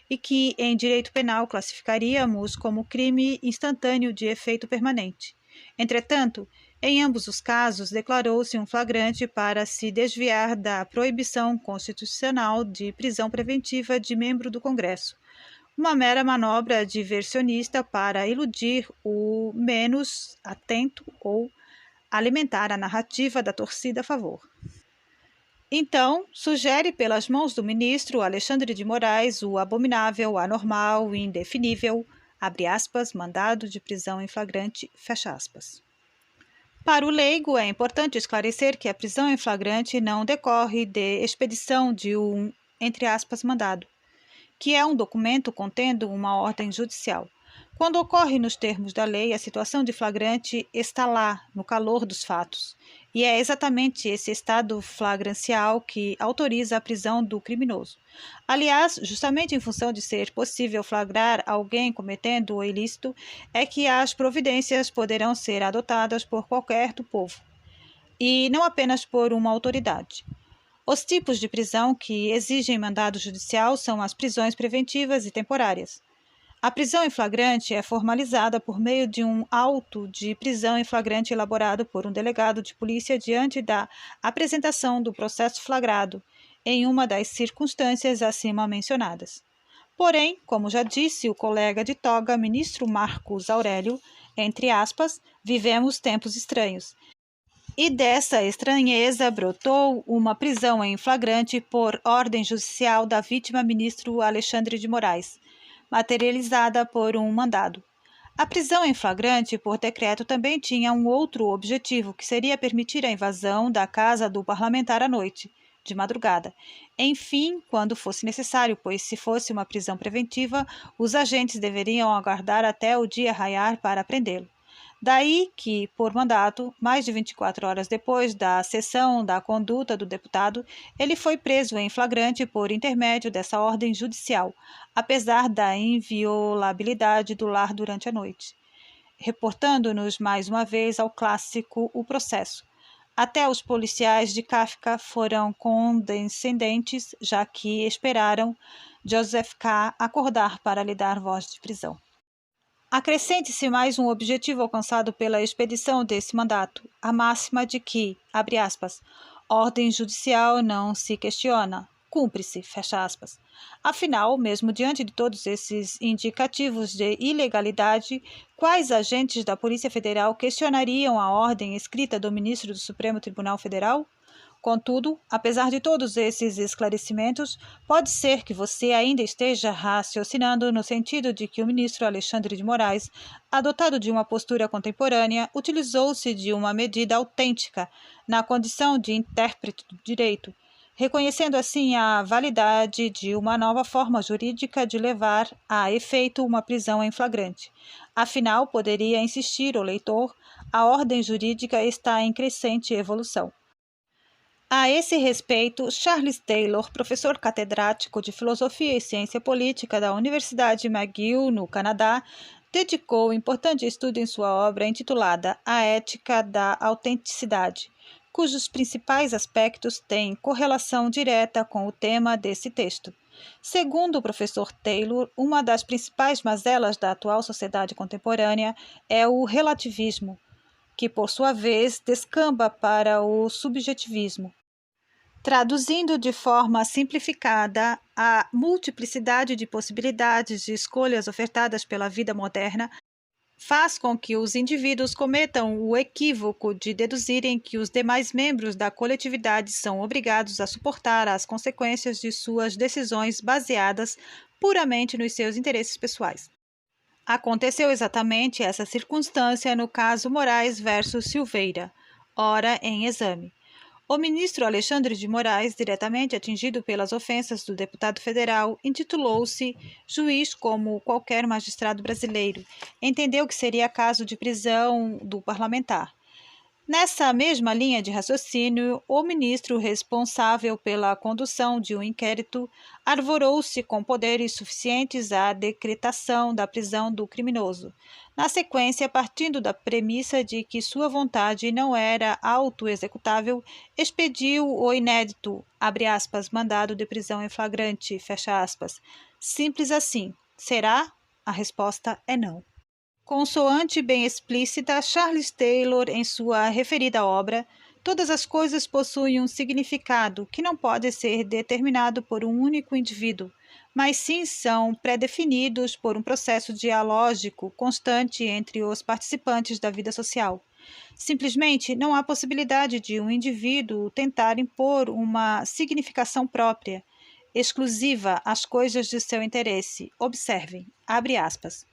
e que, em direito penal, classificaríamos como crime instantâneo de efeito permanente. Entretanto, em ambos os casos, declarou-se um flagrante para se desviar da proibição constitucional de prisão preventiva de membro do Congresso, uma mera manobra diversionista para iludir o menos atento ou alimentar a narrativa da torcida a favor. Então, sugere pelas mãos do ministro Alexandre de Moraes o abominável, anormal e indefinível, abre aspas, mandado de prisão em flagrante, fecha aspas. Para o leigo, é importante esclarecer que a prisão em flagrante não decorre de expedição de um, entre aspas, mandado, que é um documento contendo uma ordem judicial. Quando ocorre nos termos da lei, a situação de flagrante está lá, no calor dos fatos. E é exatamente esse estado flagrancial que autoriza a prisão do criminoso. Aliás, justamente em função de ser possível flagrar alguém cometendo o ilícito, é que as providências poderão ser adotadas por qualquer do povo, e não apenas por uma autoridade. Os tipos de prisão que exigem mandado judicial são as prisões preventivas e temporárias. A prisão em flagrante é formalizada por meio de um auto de prisão em flagrante elaborado por um delegado de polícia diante da apresentação do processo flagrado, em uma das circunstâncias acima mencionadas. Porém, como já disse o colega de toga, ministro Marcos Aurélio, entre aspas, vivemos tempos estranhos. E dessa estranheza brotou uma prisão em flagrante por ordem judicial da vítima ministro Alexandre de Moraes, materializada por um mandado. A prisão em flagrante por decreto também tinha um outro objetivo, que seria permitir a invasão da casa do parlamentar à noite, de madrugada, enfim, quando fosse necessário, pois se fosse uma prisão preventiva, os agentes deveriam aguardar até o dia raiar para prendê-lo. Daí que, por mandato, mais de 24 horas depois da sessão da conduta do deputado, ele foi preso em flagrante por intermédio dessa ordem judicial, apesar da inviolabilidade do lar durante a noite. Reportando-nos mais uma vez ao clássico O Processo. Até os policiais de Kafka foram condescendentes, já que esperaram Joseph K. acordar para lhe dar voz de prisão. Acrescente-se mais um objetivo alcançado pela expedição desse mandato, a máxima de que, abre aspas, ordem judicial não se questiona, cumpre-se, fecha aspas. Afinal, mesmo diante de todos esses indicativos de ilegalidade, quais agentes da Polícia Federal questionariam a ordem escrita do ministro do Supremo Tribunal Federal? Contudo, apesar de todos esses esclarecimentos, pode ser que você ainda esteja raciocinando no sentido de que o ministro Alexandre de Moraes, adotado de uma postura contemporânea, utilizou-se de uma medida autêntica na condição de intérprete do direito, reconhecendo assim a validade de uma nova forma jurídica de levar a efeito uma prisão em flagrante. Afinal, poderia insistir o leitor, a ordem jurídica está em crescente evolução. A esse respeito, Charles Taylor, professor catedrático de Filosofia e Ciência Política da Universidade McGill, no Canadá, dedicou importante estudo em sua obra intitulada A Ética da Autenticidade, cujos principais aspectos têm correlação direta com o tema desse texto. Segundo o professor Taylor, uma das principais mazelas da atual sociedade contemporânea é o relativismo, que, por sua vez, descamba para o subjetivismo. Traduzindo de forma simplificada, a multiplicidade de possibilidades de escolhas ofertadas pela vida moderna faz com que os indivíduos cometam o equívoco de deduzirem que os demais membros da coletividade são obrigados a suportar as consequências de suas decisões baseadas puramente nos seus interesses pessoais. Aconteceu exatamente essa circunstância no caso Moraes versus Silveira, ora em exame. O ministro Alexandre de Moraes, diretamente atingido pelas ofensas do deputado federal, intitulou-se juiz como qualquer magistrado brasileiro. Entendeu que seria caso de prisão do parlamentar. Nessa mesma linha de raciocínio, o ministro responsável pela condução de um inquérito arvorou-se com poderes suficientes à decretação da prisão do criminoso. Na sequência, partindo da premissa de que sua vontade não era autoexecutável, expediu o inédito, abre aspas, mandado de prisão em flagrante, fecha aspas. Simples assim. Será? A resposta é não. Consoante bem explícita, Charles Taylor, em sua referida obra, todas as coisas possuem um significado que não pode ser determinado por um único indivíduo, mas sim são pré-definidos por um processo dialógico constante entre os participantes da vida social. Simplesmente não há possibilidade de um indivíduo tentar impor uma significação própria, exclusiva às coisas de seu interesse. Observem, abre aspas.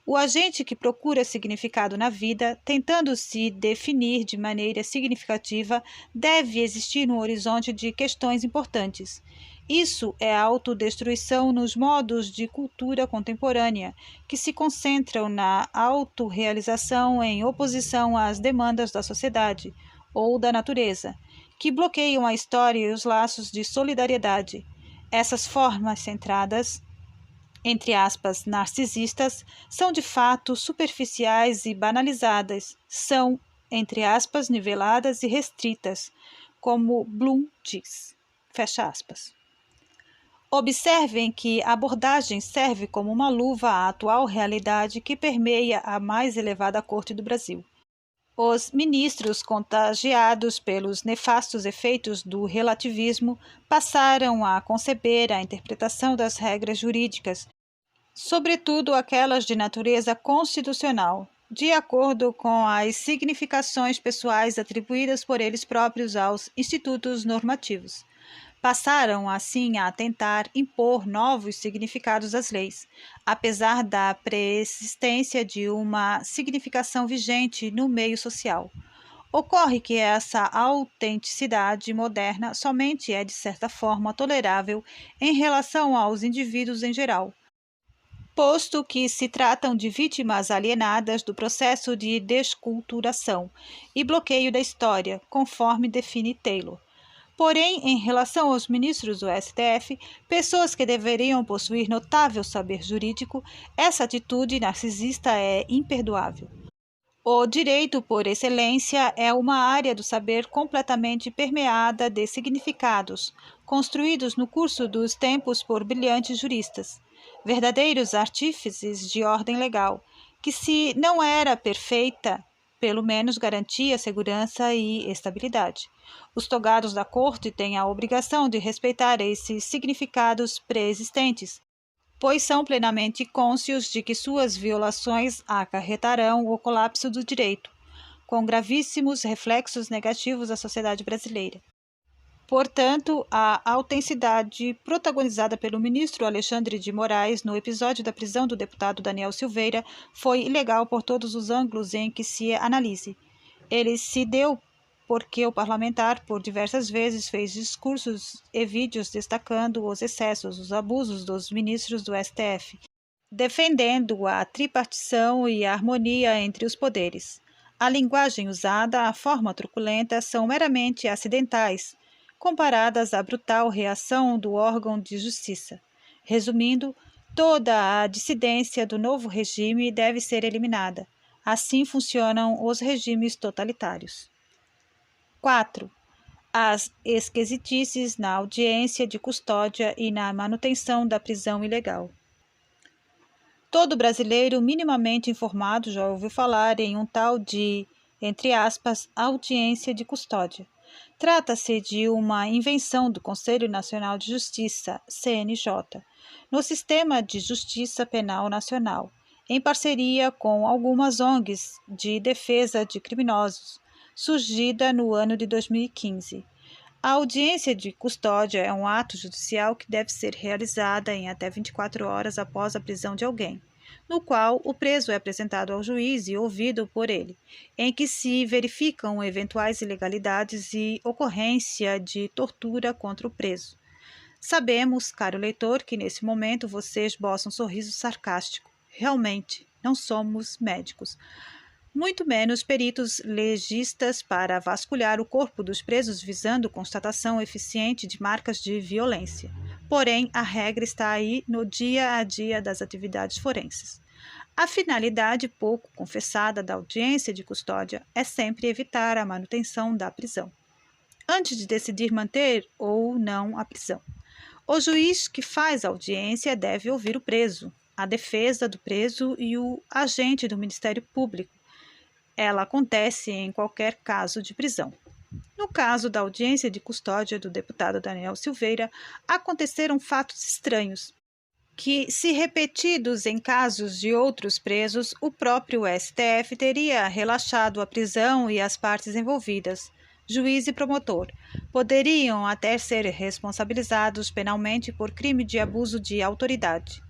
O agente que procura significado na vida, tentando se definir de maneira significativa, deve existir no horizonte de questões importantes. Isso é a autodestruição nos modos de cultura contemporânea, que se concentram na autorrealização em oposição às demandas da sociedade ou da natureza, que bloqueiam a história e os laços de solidariedade. Essas formas centradas entre aspas, narcisistas, são de fato superficiais e banalizadas, são, entre aspas, niveladas e restritas, como Bloom diz. Fecha aspas. Observem que a abordagem serve como uma luva à atual realidade que permeia a mais elevada corte do Brasil. Os ministros, contagiados pelos nefastos efeitos do relativismo, passaram a conceber a interpretação das regras jurídicas, sobretudo aquelas de natureza constitucional, de acordo com as significações pessoais atribuídas por eles próprios aos institutos normativos. Passaram, assim, a tentar impor novos significados às leis, apesar da persistência de uma significação vigente no meio social. Ocorre que essa autenticidade moderna somente é, de certa forma, tolerável em relação aos indivíduos em geral, posto que se tratam de vítimas alienadas do processo de desculturação e bloqueio da história, conforme define Taylor. Porém, em relação aos ministros do STF, pessoas que deveriam possuir notável saber jurídico, essa atitude narcisista é imperdoável. O direito, por excelência, é uma área do saber completamente permeada de significados, construídos no curso dos tempos por brilhantes juristas, verdadeiros artífices de ordem legal, que, se não era perfeita, pelo menos garantia segurança e estabilidade. Os togados da corte têm a obrigação de respeitar esses significados pré-existentes, pois são plenamente cônscios de que suas violações acarretarão o colapso do direito, com gravíssimos reflexos negativos à sociedade brasileira. Portanto, a autenticidade protagonizada pelo ministro Alexandre de Moraes no episódio da prisão do deputado Daniel Silveira foi ilegal por todos os ângulos em que se analise. Ele se deu porque o parlamentar, por diversas vezes, fez discursos e vídeos destacando os excessos, os abusos dos ministros do STF, defendendo a tripartição e a harmonia entre os poderes. A linguagem usada, a forma truculenta, são meramente acidentais, comparadas à brutal reação do órgão de justiça. Resumindo, toda a dissidência do novo regime deve ser eliminada. Assim funcionam os regimes totalitários. 4. as esquisitices na audiência de custódia e na manutenção da prisão ilegal. Todo brasileiro minimamente informado já ouviu falar em um tal de, entre aspas, audiência de custódia. Trata-se de uma invenção do Conselho Nacional de Justiça, CNJ, no Sistema de Justiça Penal Nacional, em parceria com algumas ONGs de defesa de criminosos, surgida no ano de 2015. A audiência de custódia é um ato judicial que deve ser realizada em até 24 horas após a prisão de alguém, no qual o preso é apresentado ao juiz e ouvido por ele, em que se verificam eventuais ilegalidades e ocorrência de tortura contra o preso. Sabemos, caro leitor, que nesse momento você esboça um sorriso sarcástico. Realmente, não somos médicos, muito menos peritos legistas para vasculhar o corpo dos presos visando constatação eficiente de marcas de violência. Porém, a regra está aí no dia a dia das atividades forenses. A finalidade pouco confessada da audiência de custódia é sempre evitar a manutenção da prisão, antes de decidir manter ou não a prisão. O juiz que faz a audiência deve ouvir o preso, a defesa do preso e o agente do Ministério Público. Ela acontece em qualquer caso de prisão. No caso da audiência de custódia do deputado Daniel Silveira, aconteceram fatos estranhos, que, se repetidos em casos de outros presos, o próprio STF teria relaxado a prisão e as partes envolvidas, juiz e promotor, poderiam até ser responsabilizados penalmente por crime de abuso de autoridade.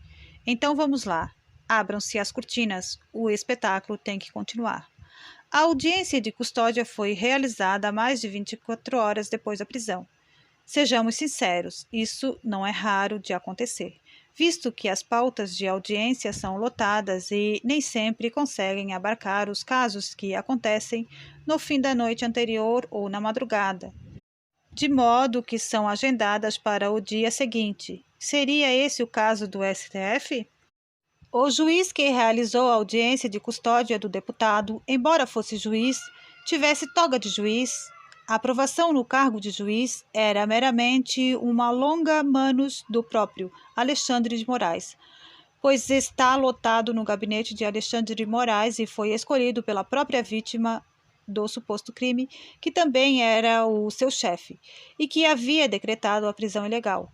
Então vamos lá, abram-se as cortinas, o espetáculo tem que continuar. A audiência de custódia foi realizada mais de 24 horas depois da prisão. Sejamos sinceros, isso não é raro de acontecer, visto que as pautas de audiência são lotadas e nem sempre conseguem abarcar os casos que acontecem no fim da noite anterior ou na madrugada, de modo que são agendadas para o dia seguinte. Seria esse o caso do STF? O juiz que realizou a audiência de custódia do deputado, embora fosse juiz, tivesse toga de juiz. A aprovação no cargo de juiz era meramente uma longa manus do próprio Alexandre de Moraes, pois está lotado no gabinete de Alexandre de Moraes e foi escolhido pela própria vítima do suposto crime, que também era o seu chefe, e que havia decretado a prisão ilegal.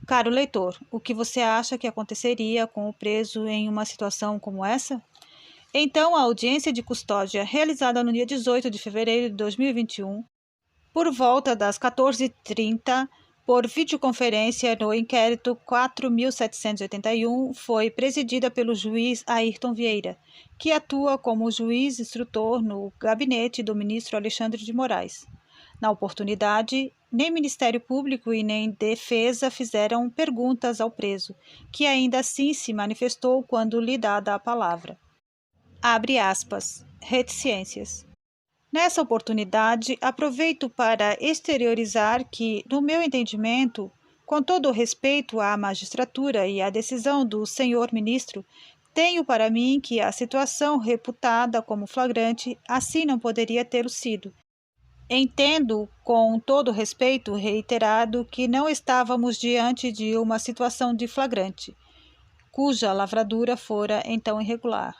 Caro leitor, o que você acha que aconteceria com o preso em uma situação como essa? Então, a audiência de custódia, realizada no dia 18 de fevereiro de 2021, por volta das 14h30, por videoconferência no inquérito 4.781, foi presidida pelo juiz Ayrton Vieira, que atua como juiz instrutor no gabinete do ministro Alexandre de Moraes. Na oportunidade, nem Ministério Público e nem Defesa fizeram perguntas ao preso, que ainda assim se manifestou quando lhe dada a palavra. Abre aspas, reticências. Nessa oportunidade, aproveito para exteriorizar que, no meu entendimento, com todo o respeito à magistratura e à decisão do senhor ministro, tenho para mim que a situação reputada como flagrante assim não poderia ter sido. Entendo, com todo respeito reiterado, que não estávamos diante de uma situação de flagrante, cuja lavradura fora então irregular.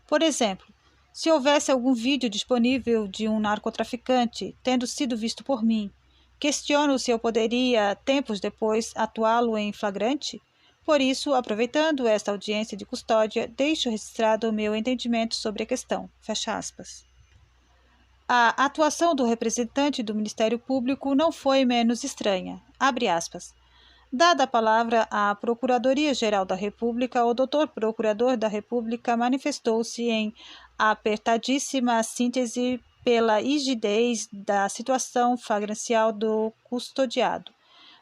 Por exemplo, se houvesse algum vídeo disponível de um narcotraficante tendo sido visto por mim, questiono se eu poderia, tempos depois, atuá-lo em flagrante. Por isso, aproveitando esta audiência de custódia, deixo registrado o meu entendimento sobre a questão. Fecha aspas. A atuação do representante do Ministério Público não foi menos estranha. Abre aspas. Dada a palavra à Procuradoria-Geral da República, o doutor Procurador da República manifestou-se em apertadíssima síntese pela rigidez da situação flagrancial do custodiado,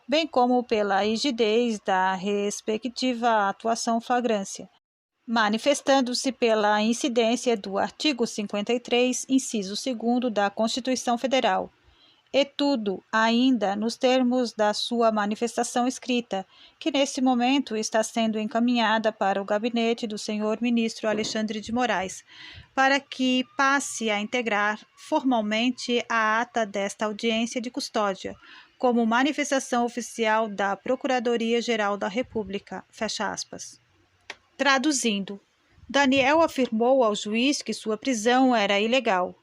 bem como pela rigidez da respectiva atuação flagrância, manifestando-se pela incidência do artigo 53, inciso 2º da Constituição Federal, e tudo ainda nos termos da sua manifestação escrita, que neste momento está sendo encaminhada para o gabinete do senhor ministro Alexandre de Moraes, para que passe a integrar formalmente a ata desta audiência de custódia, como manifestação oficial da Procuradoria-Geral da República. Fecha aspas. Traduzindo, Daniel afirmou ao juiz que sua prisão era ilegal.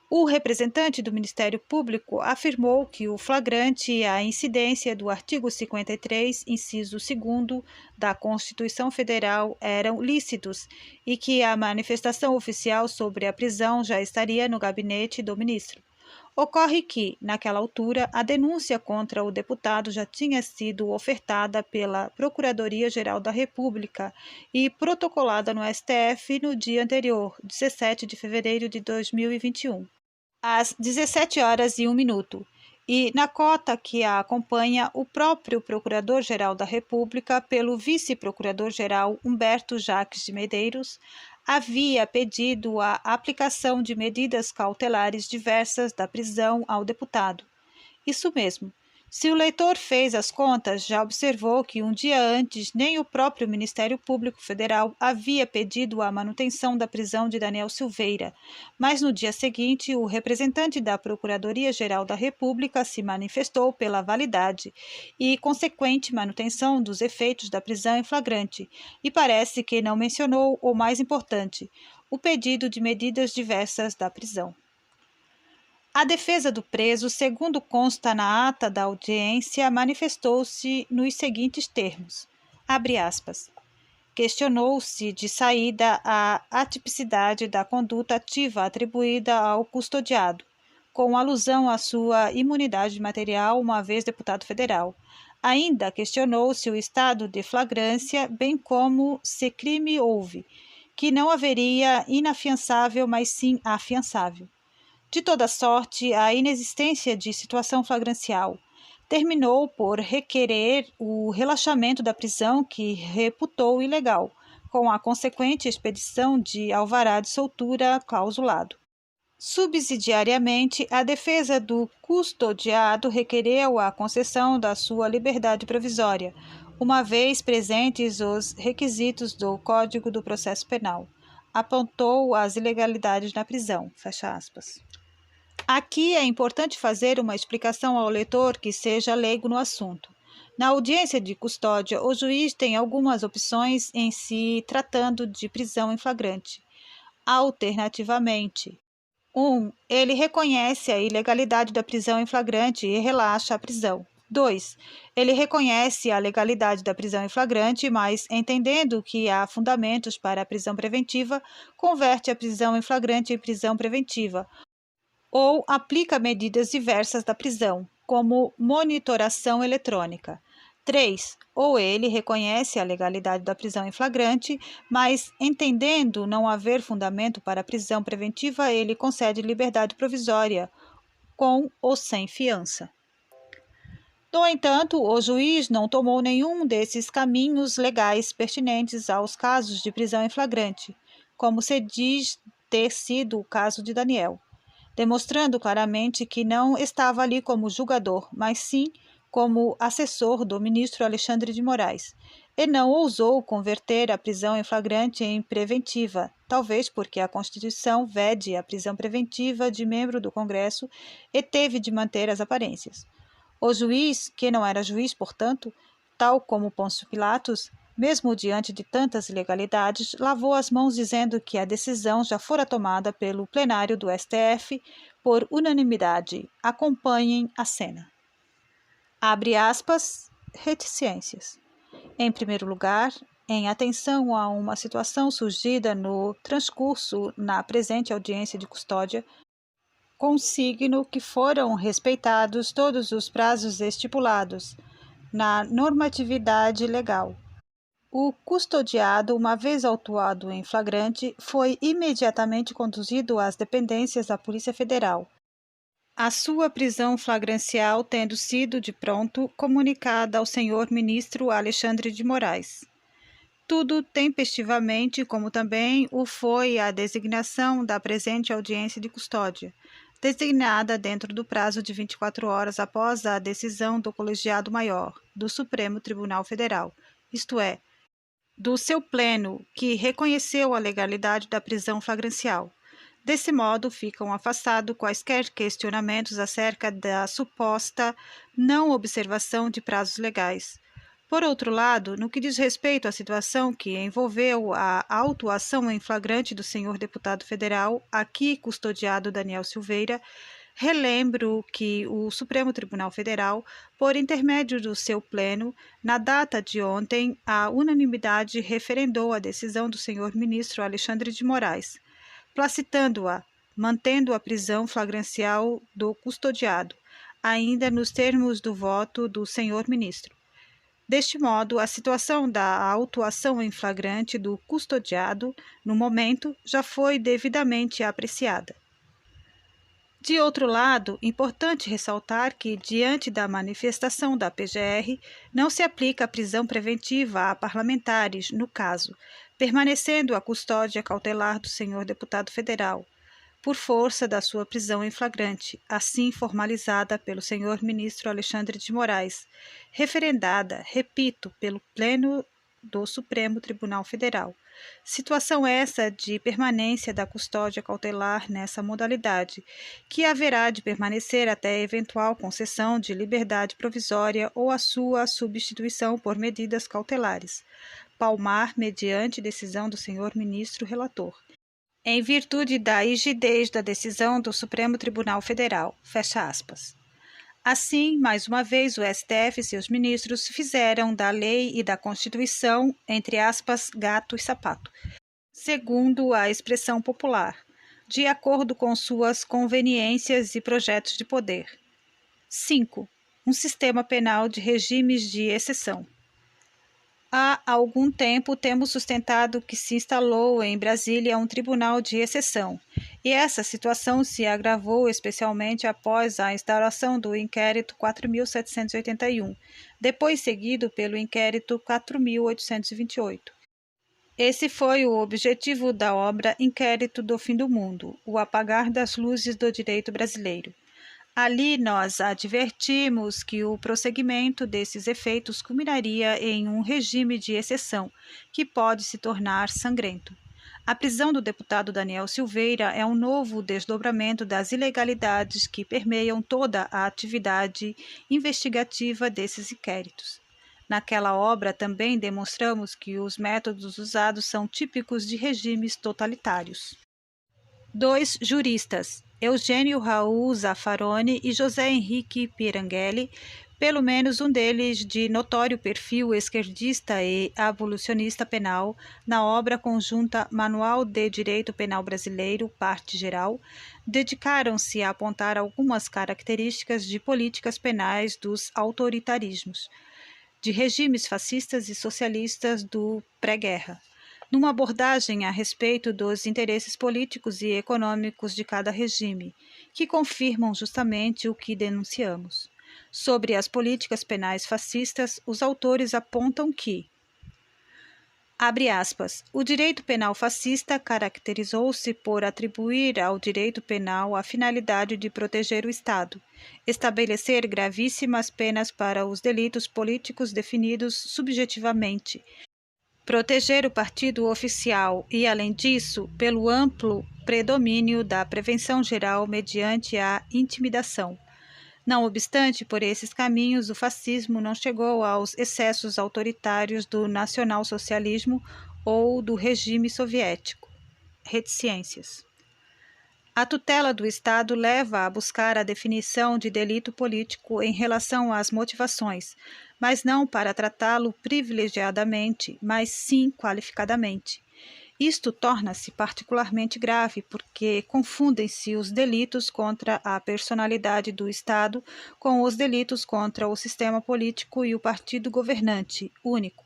O representante do Ministério Público afirmou que o flagrante e a incidência do artigo 53, inciso 2º da Constituição Federal eram lícitos e que a manifestação oficial sobre a prisão já estaria no gabinete do ministro. Ocorre que, naquela altura, a denúncia contra o deputado já tinha sido ofertada pela Procuradoria-Geral da República e protocolada no STF no dia anterior, 17 de fevereiro de 2021. Às 17h01, e na cota que a acompanha, o próprio Procurador-Geral da República, pelo Vice-Procurador-Geral Humberto Jacques de Medeiros, havia pedido a aplicação de medidas cautelares diversas da prisão ao deputado. Isso mesmo. Se o leitor fez as contas, já observou que um dia antes nem o próprio Ministério Público Federal havia pedido a manutenção da prisão de Daniel Silveira, mas no dia seguinte o representante da Procuradoria-Geral da República se manifestou pela validade e consequente manutenção dos efeitos da prisão em flagrante, e parece que não mencionou o mais importante, o pedido de medidas diversas da prisão. A defesa do preso, segundo consta na ata da audiência, manifestou-se nos seguintes termos, abre aspas, questionou-se de saída a atipicidade da conduta ativa atribuída ao custodiado, com alusão à sua imunidade material uma vez deputado federal. Ainda questionou-se o estado de flagrância, bem como se crime houve, que não haveria inafiançável, mas sim afiançável. De toda sorte, a inexistência de situação flagrancial terminou por requerer o relaxamento da prisão que reputou ilegal, com a consequente expedição de alvará de soltura clausulado. Subsidiariamente, a defesa do custodiado requereu a concessão da sua liberdade provisória, uma vez presentes os requisitos do Código do Processo Penal. Apontou as ilegalidades na prisão. Fecha aspas. Aqui é importante fazer uma explicação ao leitor que seja leigo no assunto. Na audiência de custódia, o juiz tem algumas opções em se tratando de prisão em flagrante. Alternativamente, 1. Ele reconhece a ilegalidade da prisão em flagrante e relaxa a prisão. 2. Ele reconhece a legalidade da prisão em flagrante, mas, entendendo que há fundamentos para a prisão preventiva, converte a prisão em flagrante em prisão preventiva, ou aplica medidas diversas da prisão, como monitoração eletrônica. 3. Ou ele reconhece a legalidade da prisão em flagrante, mas, entendendo não haver fundamento para a prisão preventiva, ele concede liberdade provisória, com ou sem fiança. No entanto, o juiz não tomou nenhum desses caminhos legais pertinentes aos casos de prisão em flagrante, como se diz ter sido o caso de Daniel, demonstrando claramente que não estava ali como julgador, mas sim como assessor do ministro Alexandre de Moraes, e não ousou converter a prisão em flagrante em preventiva, talvez porque a Constituição vede a prisão preventiva de membro do Congresso e teve de manter as aparências. O juiz, que não era juiz, portanto, tal como Pôncio Pilatos, mesmo diante de tantas ilegalidades, lavou as mãos dizendo que a decisão já fora tomada pelo plenário do STF por unanimidade. Acompanhem a cena. Abre aspas, reticências. Em primeiro lugar, em atenção a uma situação surgida no transcurso na presente audiência de custódia, consigno que foram respeitados todos os prazos estipulados na normatividade legal. O custodiado, uma vez autuado em flagrante, foi imediatamente conduzido às dependências da Polícia Federal, a sua prisão flagrancial tendo sido de pronto comunicada ao senhor ministro Alexandre de Moraes. Tudo tempestivamente, como também o foi a designação da presente audiência de custódia, designada dentro do prazo de 24 horas após a decisão do Colegiado Maior do Supremo Tribunal Federal, isto é, do seu pleno, que reconheceu a legalidade da prisão flagrancial. Desse modo, ficam afastados quaisquer questionamentos acerca da suposta não observação de prazos legais. Por outro lado, no que diz respeito à situação que envolveu a autuação em flagrante do senhor deputado federal, aqui custodiado Daniel Silveira, relembro que o Supremo Tribunal Federal, por intermédio do seu pleno, na data de ontem, a unanimidade referendou a decisão do senhor ministro Alexandre de Moraes, placitando-a, mantendo a prisão flagrancial do custodiado, ainda nos termos do voto do senhor ministro. Deste modo, a situação da autuação em flagrante do custodiado, no momento, já foi devidamente apreciada. De outro lado, importante ressaltar que, diante da manifestação da PGR, não se aplica a prisão preventiva a parlamentares, no caso, permanecendo a custódia cautelar do senhor deputado federal, por força da sua prisão em flagrante, assim formalizada pelo senhor ministro Alexandre de Moraes, referendada, repito, pelo Pleno do Supremo Tribunal Federal. Situação essa de permanência da custódia cautelar nessa modalidade, que haverá de permanecer até eventual concessão de liberdade provisória ou a sua substituição por medidas cautelares, palmar mediante decisão do senhor ministro relator, em virtude da rigidez da decisão do Supremo Tribunal Federal, fecha aspas. Assim, mais uma vez, o STF e seus ministros fizeram da lei e da Constituição, entre aspas, gato e sapato, segundo a expressão popular, de acordo com suas conveniências e projetos de poder. 5. Um sistema penal de regimes de exceção. Há algum tempo temos sustentado que se instalou em Brasília um tribunal de exceção, e essa situação se agravou especialmente após a instauração do inquérito 4.781, depois seguido pelo inquérito 4.828. Esse foi o objetivo da obra Inquérito do Fim do Mundo, o apagar das luzes do direito brasileiro. Ali nós advertimos que o prosseguimento desses efeitos culminaria em um regime de exceção, que pode se tornar sangrento. A prisão do deputado Daniel Silveira é um novo desdobramento das ilegalidades que permeiam toda a atividade investigativa desses inquéritos. Naquela obra também demonstramos que os métodos usados são típicos de regimes totalitários. 2 juristas, Eugênio Raul Zaffaroni e José Henrique Piranghelli, pelo menos um deles de notório perfil esquerdista e abolicionista penal, na obra conjunta Manual de Direito Penal Brasileiro, parte geral, dedicaram-se a apontar algumas características de políticas penais dos autoritarismos, de regimes fascistas e socialistas do pré-guerra, numa abordagem a respeito dos interesses políticos e econômicos de cada regime, que confirmam justamente o que denunciamos. Sobre as políticas penais fascistas, os autores apontam que, abre aspas, o direito penal fascista caracterizou-se por atribuir ao direito penal a finalidade de proteger o Estado, estabelecer gravíssimas penas para os delitos políticos definidos subjetivamente, proteger o partido oficial e, além disso, pelo amplo predomínio da prevenção geral mediante a intimidação. Não obstante, por esses caminhos, o fascismo não chegou aos excessos autoritários do nacionalsocialismo ou do regime soviético. Reticências. A tutela do Estado leva a buscar a definição de delito político em relação às motivações, mas não para tratá-lo privilegiadamente, mas sim qualificadamente. Isto torna-se particularmente grave porque confundem-se os delitos contra a personalidade do Estado com os delitos contra o sistema político e o partido governante, único.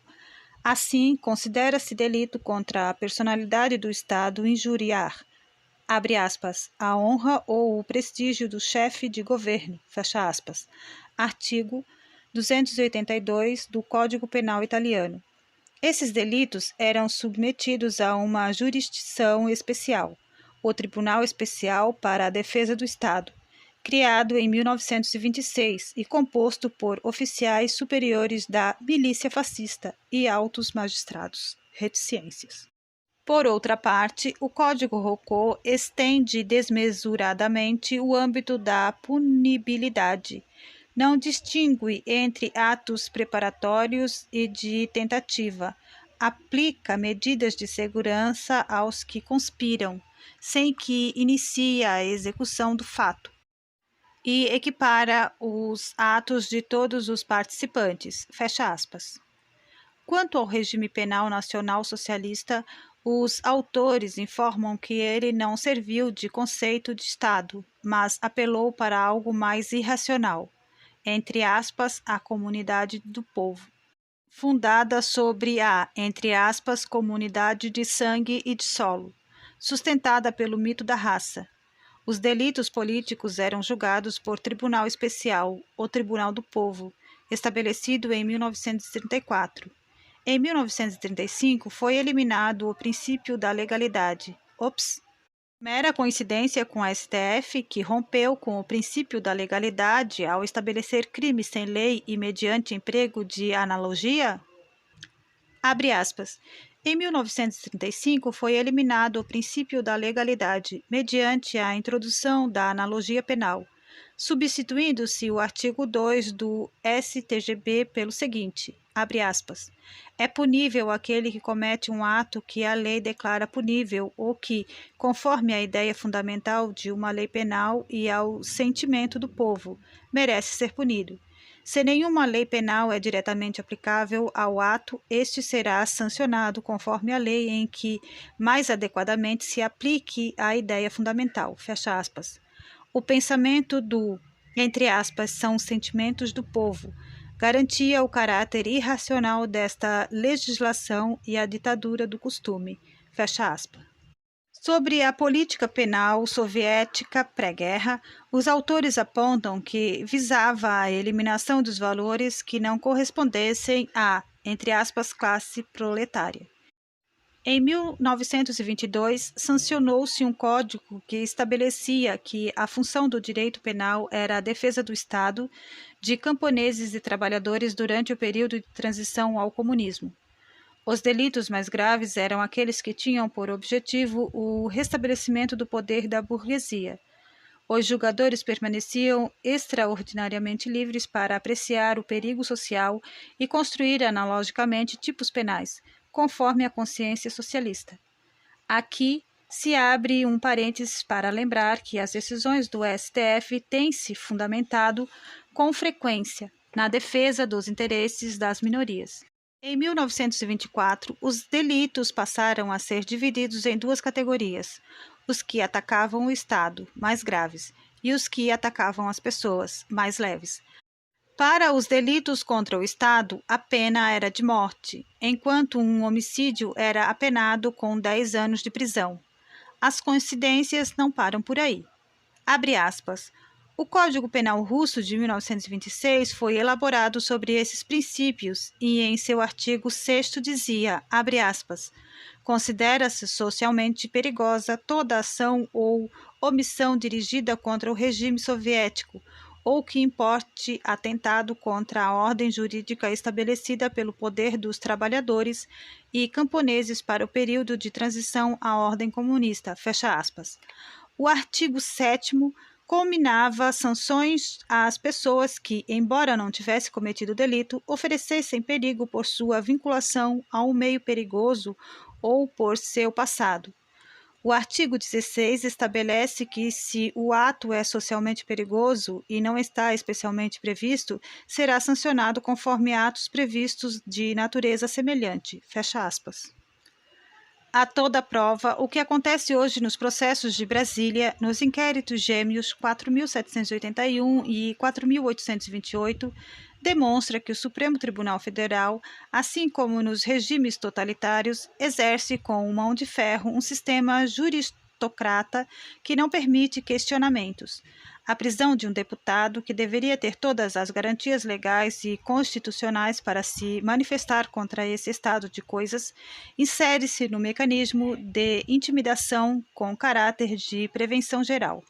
Assim, considera-se delito contra a personalidade do Estado injuriar, abre aspas, a honra ou o prestígio do chefe de governo, fecha aspas, artigo 282 do Código Penal Italiano. Esses delitos eram submetidos a uma jurisdição especial. o Tribunal Especial para a Defesa do Estado, criado em 1926 e composto por oficiais superiores da milícia fascista e altos magistrados. Reticências. Por outra parte, o Código Rocco estende desmesuradamente o âmbito da punibilidade. Não distingue entre atos preparatórios e de tentativa. Aplica medidas de segurança aos que conspiram, sem que inicie a execução do fato. E equipara os atos de todos os participantes. Fecha aspas. Quanto ao regime penal nacional socialista, os autores informam que ele não serviu de conceito de Estado, mas apelou para algo mais irracional, entre aspas, a comunidade do povo, fundada sobre a, entre aspas, comunidade de sangue e de solo, sustentada pelo mito da raça. Os delitos políticos eram julgados por Tribunal Especial, ou Tribunal do Povo, estabelecido em 1934. Em 1935, foi eliminado o princípio da legalidade. Mera coincidência com a STF, que rompeu com o princípio da legalidade ao estabelecer crimes sem lei e mediante emprego de analogia? Abre aspas. Em 1935, foi eliminado o princípio da legalidade, mediante a introdução da analogia penal, substituindo-se o artigo 2 do STGB pelo seguinte, abre aspas, é punível aquele que comete um ato que a lei declara punível ou que, conforme a ideia fundamental de uma lei penal e ao sentimento do povo, merece ser punido. Se nenhuma lei penal é diretamente aplicável ao ato, este será sancionado conforme a lei em que mais adequadamente se aplique a ideia fundamental. Fecha aspas. O pensamento do, entre aspas, são os sentimentos do povo, garantia o caráter irracional desta legislação e a ditadura do costume. Fecha aspas. Sobre a política penal soviética pré-guerra, os autores apontam que visava a eliminação dos valores que não correspondessem à, entre aspas, classe proletária. Em 1922, sancionou-se um código que estabelecia que a função do direito penal era a defesa do Estado, de camponeses e trabalhadores durante o período de transição ao comunismo. Os delitos mais graves eram aqueles que tinham por objetivo o restabelecimento do poder da burguesia. Os julgadores permaneciam extraordinariamente livres para apreciar o perigo social e construir analogicamente tipos penais, conforme a consciência socialista. Aqui se abre um parênteses para lembrar que as decisões do STF têm se fundamentado com frequência na defesa dos interesses das minorias. Em 1924, os delitos passaram a ser divididos em duas categorias: os que atacavam o Estado, mais graves, e os que atacavam as pessoas, mais leves. Para os delitos contra o Estado, a pena era de morte, enquanto um homicídio era apenado com 10 anos de prisão. As coincidências não param por aí. Abre aspas. O Código Penal Russo de 1926 foi elaborado sobre esses princípios e, em seu artigo 6º, dizia, abre aspas, considera-se socialmente perigosa toda ação ou omissão dirigida contra o regime soviético, ou que importe atentado contra a ordem jurídica estabelecida pelo poder dos trabalhadores e camponeses para o período de transição à ordem comunista, fecha aspas. O artigo 7º combinava sanções às pessoas que, embora não tivessem cometido delito, oferecessem perigo por sua vinculação a um meio perigoso ou por seu passado. O artigo 16 estabelece que, se o ato é socialmente perigoso e não está especialmente previsto, será sancionado conforme atos previstos de natureza semelhante. Fecha aspas. A toda prova, o que acontece hoje nos processos de Brasília, nos inquéritos gêmeos 4.781 e 4.828, demonstra que o Supremo Tribunal Federal, assim como nos regimes totalitários, exerce com mão de ferro um sistema juristocrata que não permite questionamentos. A prisão de um deputado, que deveria ter todas as garantias legais e constitucionais para se manifestar contra esse estado de coisas, insere-se no mecanismo de intimidação com caráter de prevenção geral.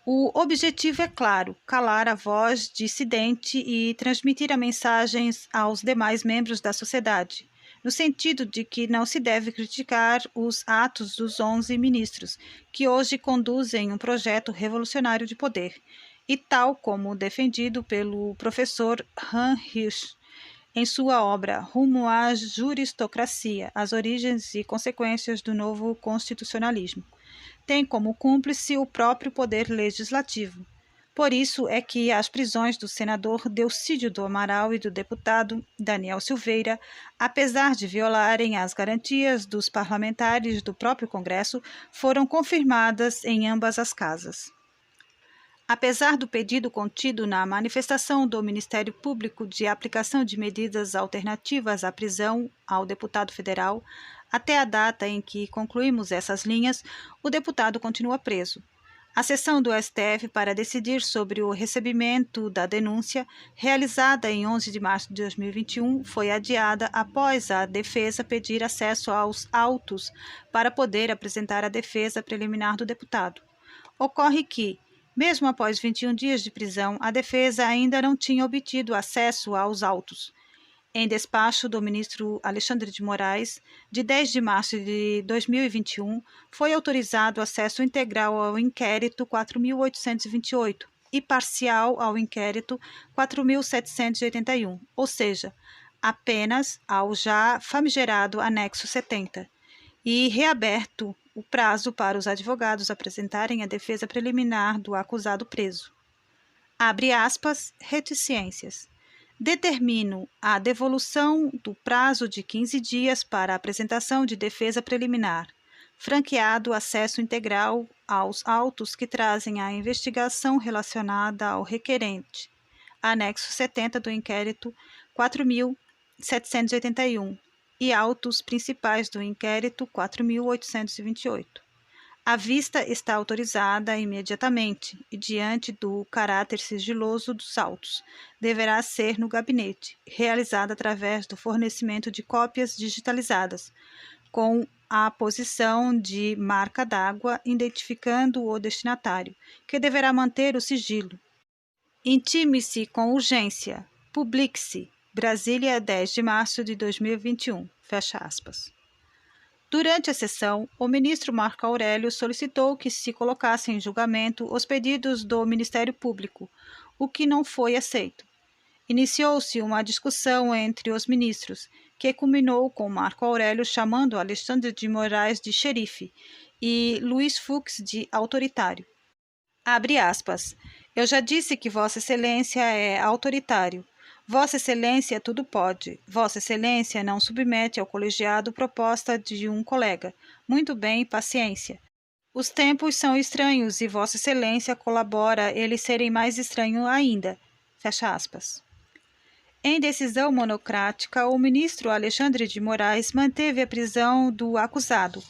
O objetivo é claro: calar a voz dissidente e transmitir a mensagens aos demais membros da sociedade, no sentido de que não se deve criticar os atos dos 11 ministros, que hoje conduzem um projeto revolucionário de poder, e tal como defendido pelo professor Han Hirsch em sua obra Rumo à Juristocracia, as origens e consequências do novo constitucionalismo, tem como cúmplice o próprio poder legislativo. Por isso é que as prisões do senador Delcídio do Amaral e do deputado Daniel Silveira, apesar de violarem as garantias dos parlamentares do próprio Congresso, foram confirmadas em ambas as casas. Apesar do pedido contido na manifestação do Ministério Público de aplicação de medidas alternativas à prisão ao deputado federal, até a data em que concluímos essas linhas, o deputado continua preso. A sessão do STF para decidir sobre o recebimento da denúncia, realizada em 11 de março de 2021, foi adiada após a defesa pedir acesso aos autos para poder apresentar a defesa preliminar do deputado. Ocorre que, mesmo após 21 dias de prisão, a defesa ainda não tinha obtido acesso aos autos. Em despacho do ministro Alexandre de Moraes, de 10 de março de 2021, foi autorizado acesso integral ao inquérito 4.828 e parcial ao inquérito 4.781, ou seja, apenas ao já famigerado anexo 70, e reaberto o prazo para os advogados apresentarem a defesa preliminar do acusado preso. Abre aspas, reticências. Determino a devolução do prazo de 15 dias para a apresentação de defesa preliminar, franqueado acesso integral aos autos que trazem a investigação relacionada ao requerente, anexo 70 do inquérito 4.781 e autos principais do inquérito 4.828. A vista está autorizada imediatamente e, diante do caráter sigiloso dos autos, deverá ser no gabinete, realizada através do fornecimento de cópias digitalizadas, com a posição de marca d'água identificando o destinatário, que deverá manter o sigilo. Intime-se com urgência. Publique-se. Brasília, 10 de março de 2021. Fecha aspas. Durante a sessão, o ministro Marco Aurélio solicitou que se colocassem em julgamento os pedidos do Ministério Público, o que não foi aceito. Iniciou-se uma discussão entre os ministros, que culminou com Marco Aurélio chamando Alexandre de Moraes de xerife e Luiz Fux de autoritário. Abre aspas. Eu já disse que Vossa Excelência é autoritário. Vossa Excelência tudo pode. Vossa Excelência não submete ao colegiado proposta de um colega. Muito bem, paciência. Os tempos são estranhos e Vossa Excelência colabora eles serem mais estranhos ainda. Fecha aspas. Em decisão monocrática, o ministro Alexandre de Moraes manteve a prisão do acusado,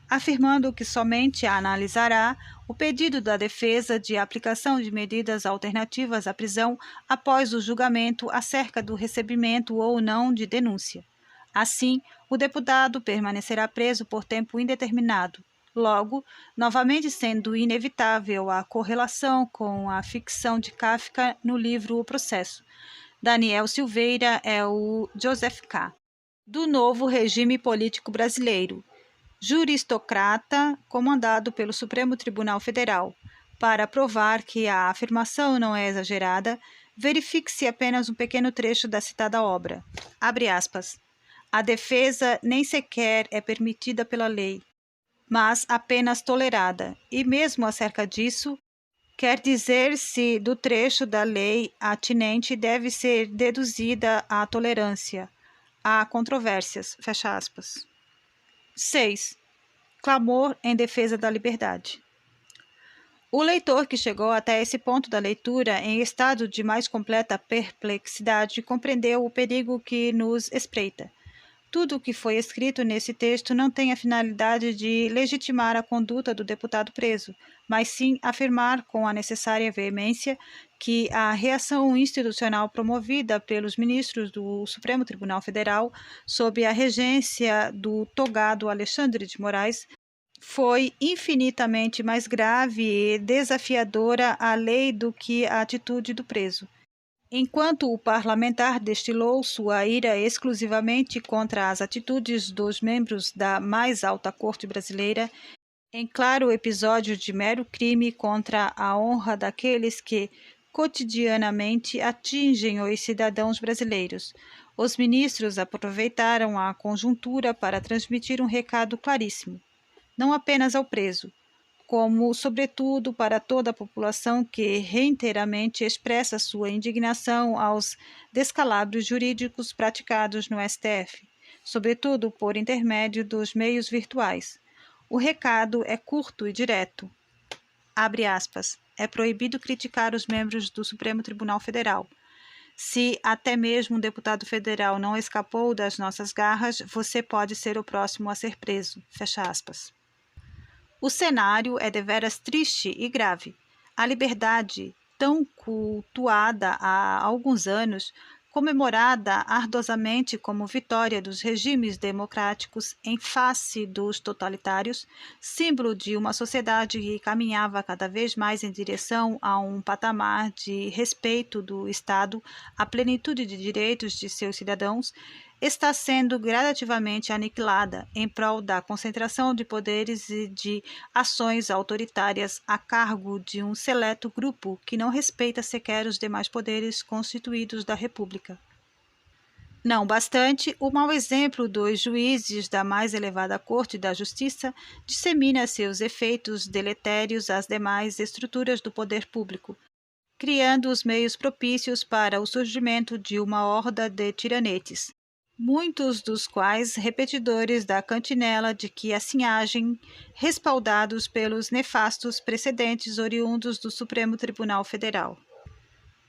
afirmando que somente analisará o pedido da defesa de aplicação de medidas alternativas à prisão após o julgamento acerca do recebimento ou não de denúncia. Assim, o deputado permanecerá preso por tempo indeterminado, logo, novamente sendo inevitável a correlação com a ficção de Kafka no livro O Processo. Daniel Silveira é o Joseph K. do novo regime político brasileiro, juristocrata comandado pelo Supremo Tribunal Federal. Para provar que a afirmação não é exagerada, verifique-se apenas um pequeno trecho da citada obra. Abre aspas. A defesa nem sequer é permitida pela lei, mas apenas tolerada, e mesmo acerca disso, quer dizer-se do trecho da lei atinente deve ser deduzida a tolerância. Há controvérsias. Fecha aspas. 6. Clamor em defesa da liberdade. O leitor que chegou até esse ponto da leitura em estado de mais completa perplexidade compreendeu o perigo que nos espreita. Tudo o que foi escrito nesse texto não tem a finalidade de legitimar a conduta do deputado preso, mas sim afirmar com a necessária veemência que a reação institucional promovida pelos ministros do Supremo Tribunal Federal, sob a regência do togado Alexandre de Moraes, foi infinitamente mais grave e desafiadora à lei do que a atitude do preso. Enquanto o parlamentar destilou sua ira exclusivamente contra as atitudes dos membros da mais alta corte brasileira, em claro episódio de mero crime contra a honra daqueles que cotidianamente atingem os cidadãos brasileiros, os ministros aproveitaram a conjuntura para transmitir um recado claríssimo, não apenas ao preso, como, sobretudo, para toda a população que reiteradamente expressa sua indignação aos descalabros jurídicos praticados no STF, sobretudo por intermédio dos meios virtuais. O recado é curto e direto. Abre aspas. É proibido criticar os membros do Supremo Tribunal Federal. Se até mesmo um deputado federal não escapou das nossas garras, você pode ser o próximo a ser preso. Fecha aspas. O cenário é deveras triste e grave. A liberdade, tão cultuada há alguns anos, comemorada ardosamente como vitória dos regimes democráticos em face dos totalitários, símbolo de uma sociedade que caminhava cada vez mais em direção a um patamar de respeito do Estado à plenitude de direitos de seus cidadãos, está sendo gradativamente aniquilada em prol da concentração de poderes e de ações autoritárias a cargo de um seleto grupo que não respeita sequer os demais poderes constituídos da República. Não bastante, o mau exemplo dos juízes da mais elevada Corte da Justiça dissemina seus efeitos deletérios às demais estruturas do poder público, criando os meios propícios para o surgimento de uma horda de tiranetes, muitos dos quais repetidores da cantinela de que assim agem, respaldados pelos nefastos precedentes oriundos do Supremo Tribunal Federal.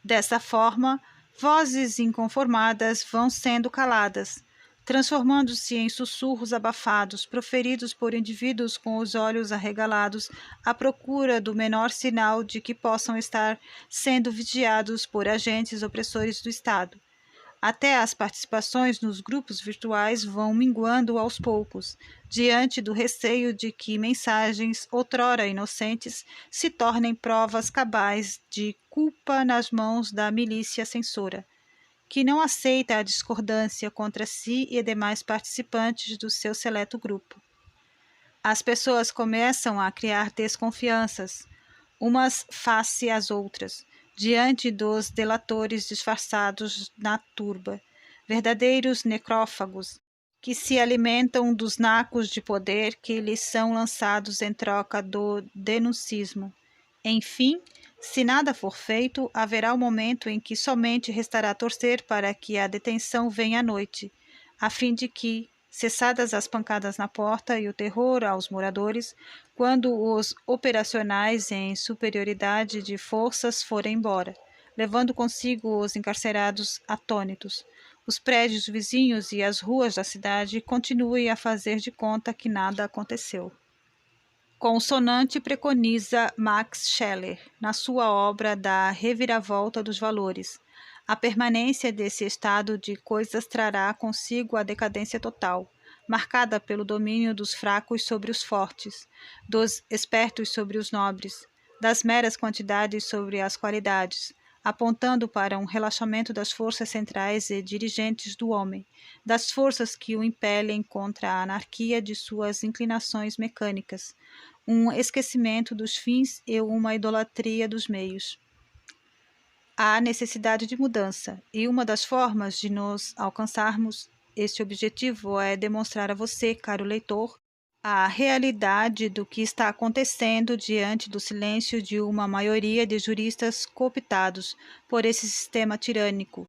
Dessa forma, vozes inconformadas vão sendo caladas, transformando-se em sussurros abafados, proferidos por indivíduos com os olhos arregalados à procura do menor sinal de que possam estar sendo vigiados por agentes opressores do Estado. Até as participações nos grupos virtuais vão minguando aos poucos, diante do receio de que mensagens outrora inocentes se tornem provas cabais de culpa nas mãos da milícia censora, que não aceita a discordância contra si e demais participantes do seu seleto grupo. As pessoas começam a criar desconfianças, umas face às outras, diante dos delatores disfarçados na turba, verdadeiros necrófagos, que se alimentam dos nacos de poder que lhes são lançados em troca do denuncismo. Enfim, se nada for feito, haverá um momento em que somente restará torcer para que a detenção venha à noite, a fim de que, cessadas as pancadas na porta e o terror aos moradores, quando os operacionais em superioridade de forças forem embora, levando consigo os encarcerados atônitos, os prédios vizinhos e as ruas da cidade continuem a fazer de conta que nada aconteceu. Consonante preconiza Max Scheler, na sua obra da Reviravolta dos Valores. A permanência desse estado de coisas trará consigo a decadência total, marcada pelo domínio dos fracos sobre os fortes, dos espertos sobre os nobres, das meras quantidades sobre as qualidades, apontando para um relaxamento das forças centrais e dirigentes do homem, das forças que o impelem contra a anarquia de suas inclinações mecânicas, um esquecimento dos fins e uma idolatria dos meios. Há necessidade de mudança, e uma das formas de nos alcançarmos este objetivo é demonstrar a você, caro leitor, a realidade do que está acontecendo diante do silêncio de uma maioria de juristas cooptados por esse sistema tirânico,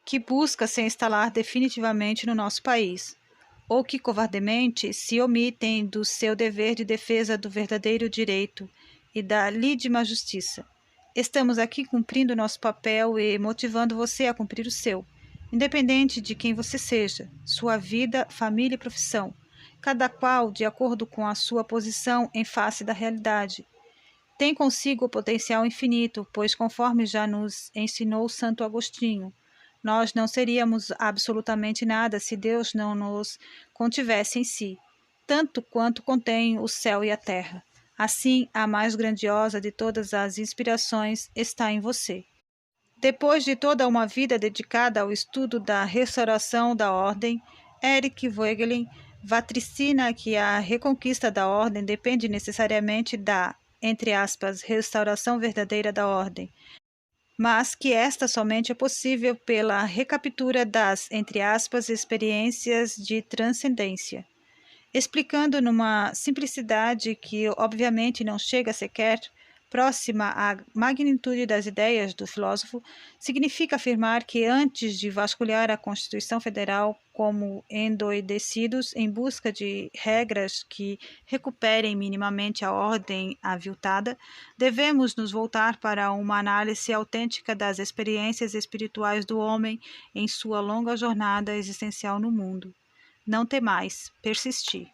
que busca se instalar definitivamente no nosso país, ou que covardemente se omitem do seu dever de defesa do verdadeiro direito e da lídima justiça. Estamos aqui cumprindo nosso papel e motivando você a cumprir o seu. independente de quem você seja, sua vida, família e profissão, cada qual de acordo com a sua posição em face da realidade. Tem consigo o potencial infinito, pois, conforme já nos ensinou Santo Agostinho, nós não seríamos absolutamente nada se Deus não nos contivesse em si, tanto quanto contém o céu e a terra. Assim, a mais grandiosa de todas as inspirações está em você. Depois de toda uma vida dedicada ao estudo da restauração da ordem, Eric Voegelin vaticina que a reconquista da ordem depende necessariamente da, entre aspas, restauração verdadeira da ordem, mas que esta somente é possível pela recaptura das, entre aspas, experiências de transcendência. Explicando numa simplicidade que obviamente não chega sequer próxima à magnitude das ideias do filósofo, significa afirmar que antes de vasculhar a Constituição Federal como endoidecidos em busca de regras que recuperem minimamente a ordem aviltada, devemos nos voltar para uma análise autêntica das experiências espirituais do homem em sua longa jornada existencial no mundo. Não temais, persistir.